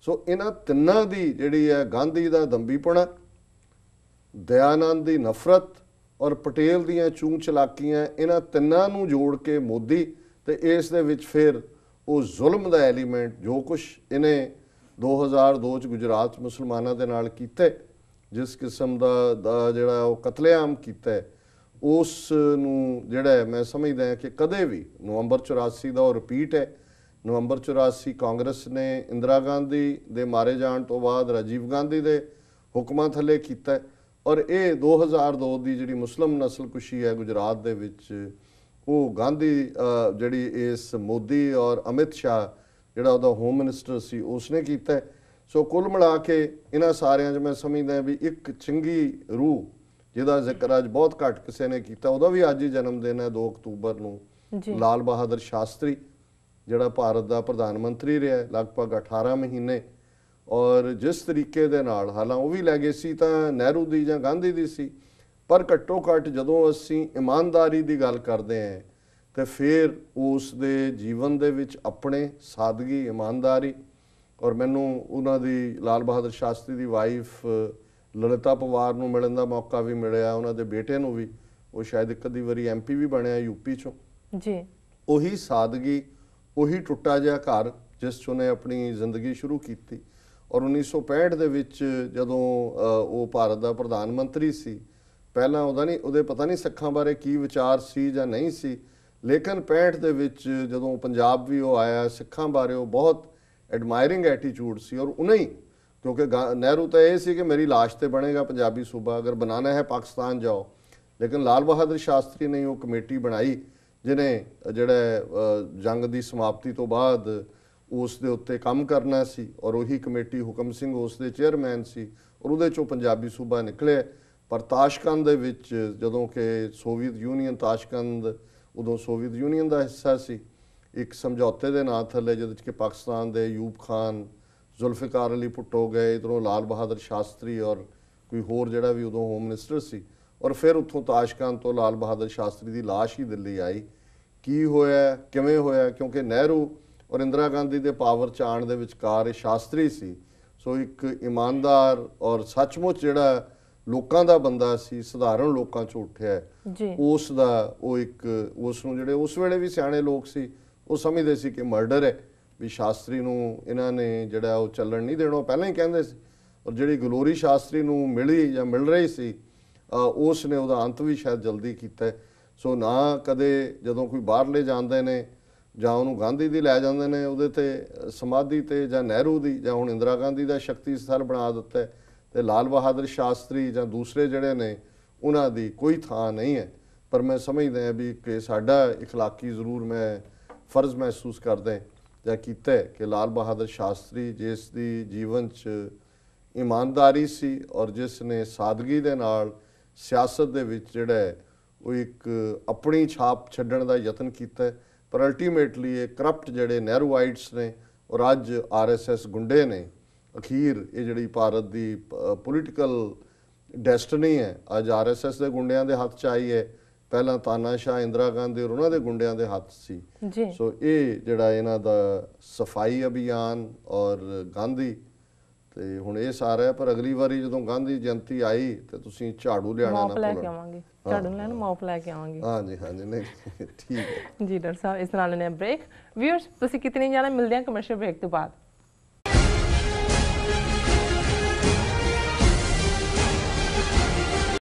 ਸੋ ਇਹਨਾਂ ਤਿੰਨਾਂ ਦੀ ਜਿਹੜੀ ਹੈ, ਗਾਂਧੀ ਦਾ ਦੰਬੀਪੁਣਾ, ਦਿਆਨੰਦ ਦੀ ਨਫ਼ਰਤ ਔਰ ਪਟੇਲ ਦੀਆਂ ਚੂੰ ਚਲਾਕੀਆਂ, ਇਹਨਾਂ ਤਿੰਨਾਂ ਨੂੰ ਜੋੜ ਕੇ ਮੋਦੀ, ਤੇ ਇਸ ਦੇ ਵਿੱਚ ਫਿਰ ਉਹ ਜ਼ੁਲਮ ਦਾ ਐਲੀਮੈਂਟ ਜੋ ਕੁਛ ਇਹਨੇ 2002 'ਚ ਗੁਜਰਾਤ 'ਚ ਮੁਸਲਮਾਨਾਂ ਦੇ ਨਾਲ ਕੀਤਾ, ਜਿਸ ਕਿਸਮ ਦਾ ਜਿਹੜਾ ਉਹ ਕਤਲੇਆਮ ਕੀਤਾ, ਉਸ ਨੂੰ ਜਿਹੜਾ ਮੈਂ ਸਮਝਦਾ ਕਿ ਕਦੇ ਵੀ ਨਵੰਬਰ 84 ਦਾ ਉਹ ਰਿਪੀਟ ਹੈ। ਨਵੰਬਰ 84 ਕਾਂਗਰਸ ਨੇ ਇੰਦਰਾ ਗਾਂਧੀ ਦੇ ਮਾਰੇ ਜਾਣ ਤੋਂ ਬਾਅਦ ਰਾਜੀਵ ਗਾਂਧੀ ਦੇ ਹੁਕਮਾਂ ਥੱਲੇ ਕੀਤਾ, ਔਰ ਇਹ 2002 ਦੀ ਜਿਹੜੀ ਮੁਸਲਿਮ ਨਸਲਕੁਸ਼ੀ ਹੈ ਗੁਜਰਾਤ ਦੇ ਵਿੱਚ, ਉਹ ਗਾਂਧੀ ਜਿਹੜੀ ਇਸ ਮੋਦੀ ਔਰ ਅਮਿਤ ਸ਼ਾਹ ਜਿਹੜਾ ਉਹਦਾ ਹੋਮ ਮਿਨਿਸਟਰ ਸੀ ਉਸਨੇ ਕੀਤਾ। ਸੋ ਕੁੱਲ ਮਿਲਾ ਕੇ ਇਹਨਾਂ ਸਾਰਿਆਂ 'ਚ ਮੈਂ ਸਮਝਦਾ ਵੀ ਇੱਕ ਚੰਗੀ ਰੂਹ ਜਿਹਦਾ ਜ਼ਿਕਰ ਅੱਜ ਬਹੁਤ ਘੱਟ ਕਿਸੇ ਨੇ ਕੀਤਾ, ਉਹਦਾ ਵੀ ਅੱਜ ਹੀ ਜਨਮ ਦਿਨ ਹੈ 2 ਅਕਤੂਬਰ ਨੂੰ। ਲਾਲ ਬਹਾਦਰ ਸ਼ਾਸਤਰੀ ਜਿਹੜਾ ਭਾਰਤ ਦਾ ਪ੍ਰਧਾਨ ਮੰਤਰੀ ਰਿਹਾ ਲਗਭਗ 18 ਮਹੀਨੇ, ਔਰ ਜਿਸ ਤਰੀਕੇ ਦੇ ਨਾਲ, ਹਾਲਾਂ ਉਹ ਵੀ ਲੈਗੇਸੀ ਤਾਂ ਨਹਿਰੂ ਦੀ ਜਾਂ ਗਾਂਧੀ ਦੀ ਸੀ, ਪਰ ਘੱਟੋ ਘੱਟ ਜਦੋਂ ਅਸੀਂ ਇਮਾਨਦਾਰੀ ਦੀ ਗੱਲ ਕਰਦੇ ਹਾਂ ਤੇ ਫਿਰ ਉਸ ਦੇ ਜੀਵਨ ਦੇ ਵਿੱਚ ਆਪਣੇ ਸਾਦਗੀ, ਇਮਾਨਦਾਰੀ, ਔਰ ਮੈਨੂੰ ਉਹਨਾਂ ਦੀ ਲਾਲ ਬਹਾਦਰ ਸ਼ਾਸਤਰੀ ਦੀ ਵਾਈਫ ਲਲਿਤਾ ਪਵਾਰ ਨੂੰ ਮਿਲਣ ਦਾ ਮੌਕਾ ਵੀ ਮਿਲਿਆ, ਉਹਨਾਂ ਦੇ ਬੇਟੇ ਨੂੰ ਵੀ, ਉਹ ਸ਼ਾਇਦ ਇੱਕ ਅੱਧੀ ਵਾਰੀ ਐਮਪੀ ਵੀ ਬਣਿਆ ਯੂਪੀ 'ਚੋਂ ਜੀ। ਉਹੀ ਸਾਦਗੀ, ਉਹੀ ਟੁੱਟਾ ਜਿਹਾ ਘਰ ਜਿਸ 'ਚ ਉਹਨੇ ਆਪਣੀ ਜ਼ਿੰਦਗੀ ਸ਼ੁਰੂ ਕੀਤੀ। ਔਰ 1965 ਦੇ ਵਿੱਚ ਜਦੋਂ ਉਹ ਭਾਰਤ ਦਾ ਪ੍ਰਧਾਨ ਮੰਤਰੀ ਸੀ, ਪਹਿਲਾਂ ਉਹਦੇ ਪਤਾ ਨਹੀਂ ਸਿੱਖਾਂ ਬਾਰੇ ਕੀ ਵਿਚਾਰ ਸੀ ਜਾਂ ਨਹੀਂ ਸੀ, ਲੇਕਿਨ 65 ਦੇ ਵਿੱਚ ਜਦੋਂ ਪੰਜਾਬ ਵੀ ਉਹ ਆਇਆ, ਸਿੱਖਾਂ ਬਾਰੇ ਉਹ ਬਹੁਤ ਐਡਮਾਇਰਿੰਗ ਐਟੀਟਿਊਡ ਸੀ। ਔਰ ਉਹਨੇ ਹੀ, ਕਿਉਂਕਿ ਨਹਿਰੂ ਤਾਂ ਇਹ ਸੀ ਕਿ ਮੇਰੀ ਲਾਸ਼ ਤੇ ਬਣੇਗਾ ਪੰਜਾਬੀ ਸੂਬਾ, ਅਗਰ ਬਣਾਣਾ ਹੈ ਪਾਕਿਸਤਾਨ ਜਾਓ, ਲੇਕਿਨ ਲਾਲ ਬਹਾਦਰ ਸ਼ਾਸਤਰੀ ਨੇ ਉਹ ਕਮੇਟੀ ਬਣਾਈ ਜਿਹਨੇ ਜਿਹੜਾ ਜੰਗ ਦੀ ਸਮਾਪਤੀ ਤੋਂ ਬਾਅਦ ਉਸ ਦੇ ਉੱਤੇ ਕੰਮ ਕਰਨਾ ਸੀ, ਔਰ ਉਹੀ ਕਮੇਟੀ ਹੁਕਮ ਸਿੰਘ ਉਸ ਦੇ ਚੇਅਰਮੈਨ ਸੀ, ਔਰ ਉਹਦੇ 'ਚੋਂ ਪੰਜਾਬੀ ਸੂਬਾ ਨਿਕਲਿਆ। ਪਰ ਤਾਸ਼ਕੰਦ ਦੇ ਵਿੱਚ ਜਦੋਂ ਕਿ ਸੋਵੀਅਤ ਯੂਨੀਅਨ, ਤਾਸ਼ਕੰਦ ਉਦੋਂ ਸੋਵੀਅਤ ਯੂਨੀਅਨ ਦਾ ਹਿੱਸਾ ਸੀ, ਇੱਕ ਸਮਝੌਤੇ ਦੇ ਨਾਂ ਥੱਲੇ ਜਿਹਦੇ 'ਚ ਕਿ ਪਾਕਿਸਤਾਨ ਦੇ ਅਯੂਬ ਖਾਨ, ਜ਼ੁਲਫਿਕਾਰ ਅਲੀ ਭੁੱਟੋ ਗਏ, ਇੱਧਰੋਂ ਲਾਲ ਬਹਾਦਰ ਸ਼ਾਸਤਰੀ ਔਰ ਕੋਈ ਹੋਰ ਜਿਹੜਾ ਵੀ ਉਦੋਂ ਹੋਮ ਮਿਨਿਸਟਰ ਸੀ, ਔਰ ਫਿਰ ਉੱਥੋਂ ਤਾਸ਼ਕੰਦ ਤੋਂ ਲਾਲ ਬਹਾਦਰ ਸ਼ਾਸਤਰੀ ਦੀ ਲਾਸ਼ ਹੀ ਦਿੱਲੀ ਆਈ। ਕੀ ਹੋਇਆ, ਕਿਵੇਂ ਹੋਇਆ? ਕਿਉਂਕਿ ਨਹਿਰੂ ਔਰ ਇੰਦਰਾ ਗਾਂਧੀ ਦੇ ਪਾਵਰ 'ਚ ਆਉਣ ਦੇ ਵਿਚਕਾਰ ਇਹ ਸ਼ਾਸਤਰੀ ਸੀ। ਸੋ ਇੱਕ ਇਮਾਨਦਾਰ ਔਰ ਸੱਚਮੁੱਚ ਜਿਹੜਾ ਲੋਕਾਂ ਦਾ ਬੰਦਾ ਸੀ, ਸਧਾਰਨ ਲੋਕਾਂ 'ਚੋਂ ਉੱਠਿਆ, ਉਸ ਦਾ ਉਹ ਇੱਕ, ਉਸ ਨੂੰ ਜਿਹੜੇ ਉਸ ਵੇਲੇ ਵੀ ਸਿਆਣੇ ਲੋਕ ਸੀ ਉਹ ਸਮਝਦੇ ਸੀ ਕਿ ਮਰਡਰ ਹੈ, ਵੀ ਸ਼ਾਸਤਰੀ ਨੂੰ ਇਹਨਾਂ ਨੇ ਜਿਹੜਾ ਉਹ ਚੱਲਣ ਨਹੀਂ ਦੇਣਾ, ਪਹਿਲਾਂ ਹੀ ਕਹਿੰਦੇ ਸੀ। ਔਰ ਜਿਹੜੀ ਗਲੋਰੀ ਸ਼ਾਸਤਰੀ ਨੂੰ ਮਿਲੀ ਜਾਂ ਮਿਲ ਰਹੀ ਸੀ ਉਸ ਨੇ ਉਹਦਾ ਅੰਤ ਵੀ ਸ਼ਾਇਦ ਜਲਦੀ ਕੀਤਾ। ਸੋ ਨਾ ਕਦੇ ਜਦੋਂ ਕੋਈ ਬਾਹਰਲੇ ਜਾਂਦੇ ਨੇ ਜਾਂ ਉਹਨੂੰ ਗਾਂਧੀ ਦੀ ਲੈ ਜਾਂਦੇ ਨੇ ਉਹਦੇ ਤੇ ਸਮਾਧੀ ਤੇ, ਜਾਂ ਨਹਿਰੂ ਦੀ, ਜਾਂ ਹੁਣ ਇੰਦਰਾ ਗਾਂਧੀ ਦਾ ਸ਼ਕਤੀ ਸਥਲ ਬਣਾ ਦਿੱਤਾ, ਤੇ ਲਾਲ ਬਹਾਦਰ ਸ਼ਾਸਤਰੀ ਜਾਂ ਦੂਸਰੇ ਜਿਹੜੇ ਨੇ ਉਹਨਾਂ ਦੀ ਕੋਈ ਥਾਂ ਨਹੀਂ ਹੈ। ਪਰ ਮੈਂ ਸਮਝਦਾ ਵੀ ਕਿ ਸਾਡਾ ਇਖਲਾਕੀ ਜ਼ਰੂਰ ਮੈਂ ਫਰਜ਼ ਮਹਿਸੂਸ ਕਰਦਾ ਜਾਂ ਕੀਤਾ ਕਿ ਲਾਲ ਬਹਾਦਰ ਸ਼ਾਸਤਰੀ ਜਿਸ ਦੀ ਜੀਵਨ 'ਚ ਇਮਾਨਦਾਰੀ ਸੀ ਔਰ ਜਿਸ ਨੇ ਸਾਦਗੀ ਦੇ ਨਾਲ ਸਿਆਸਤ ਦੇ ਵਿੱਚ ਜਿਹੜਾ ਉਹ ਇੱਕ ਆਪਣੀ ਛਾਪ ਛੱਡਣ ਦਾ ਯਤਨ ਕੀਤਾ, ਪਰ ਅਲਟੀਮੇਟਲੀ ਇਹ ਕਰਪਟ ਜਿਹੜੇ ਨਹਿਰੂਆਈਟਸ ਨੇ ਔਰ ਅੱਜ RSS ਗੁੰਡੇ ਨੇ, ਅਖੀਰ ਇਹ ਜਿਹੜੀ ਭਾਰਤ ਦੀ ਪੋਲੀਟੀਕਲ ਡੈਸਟਨੀ ਹੈ ਅੱਜ RSS ਦੇ ਗੁੰਡਿਆਂ ਦੇ ਹੱਥ 'ਚ ਆਈ ਹੈ। ਪਹਿਲਾਂ ਤਾਨਾਸ਼ਾਹ, ਇੰਦਰਾ ਗਾਂਧੀ ਔਰ ਉਹਨਾਂ ਦੇ ਗੁੰਡਿਆਂ ਦੇ ਹੱਥ ਸੀ। ਸੋ ਇਹ ਜਿਹੜਾ ਇਹਨਾਂ ਦਾ ਸਫਾਈ ਅਭਿਆਨ ਔਰ ਗਾਂਧੀ ਤੇ ਹੁਣ ਇਹ ਸਾਰਾ, ਪਰ ਅਗਲੀ ਵਾਰੀ ਜਦੋਂ ਗਾਂਧੀ ਜਯੰਤੀ ਆਈ ਤੇ ਤੁਸੀਂ ਝਾੜੂ ਲਿਆਣਾ ਨਾ ਭੁੱਲਣਾ। ਝਾੜੂ ਲੈਣ ਮੌਪ ਲੈ ਕੇ ਆਵਾਂਗੇ। ਹਾਂਜੀ ਹਾਂਜੀ, ਨਹੀਂ ਠੀਕ ਹੈ ਜੀ ਡਾਕਟਰ ਸਾਹਿਬ, ਇਸ ਨਾਲ ਲੈਣੇ ਬ੍ਰੇਕ। ਵੀਅਰਸ ਤੁਸੀਂ ਕਿਤਨੇ ਜਾਣਾ, ਮਿਲਦੇ ਹਾਂ ਕਮਰਸ਼ੀਅਲ ਬ੍ਰੇਕ ਤੋਂ ਬਾਅਦ।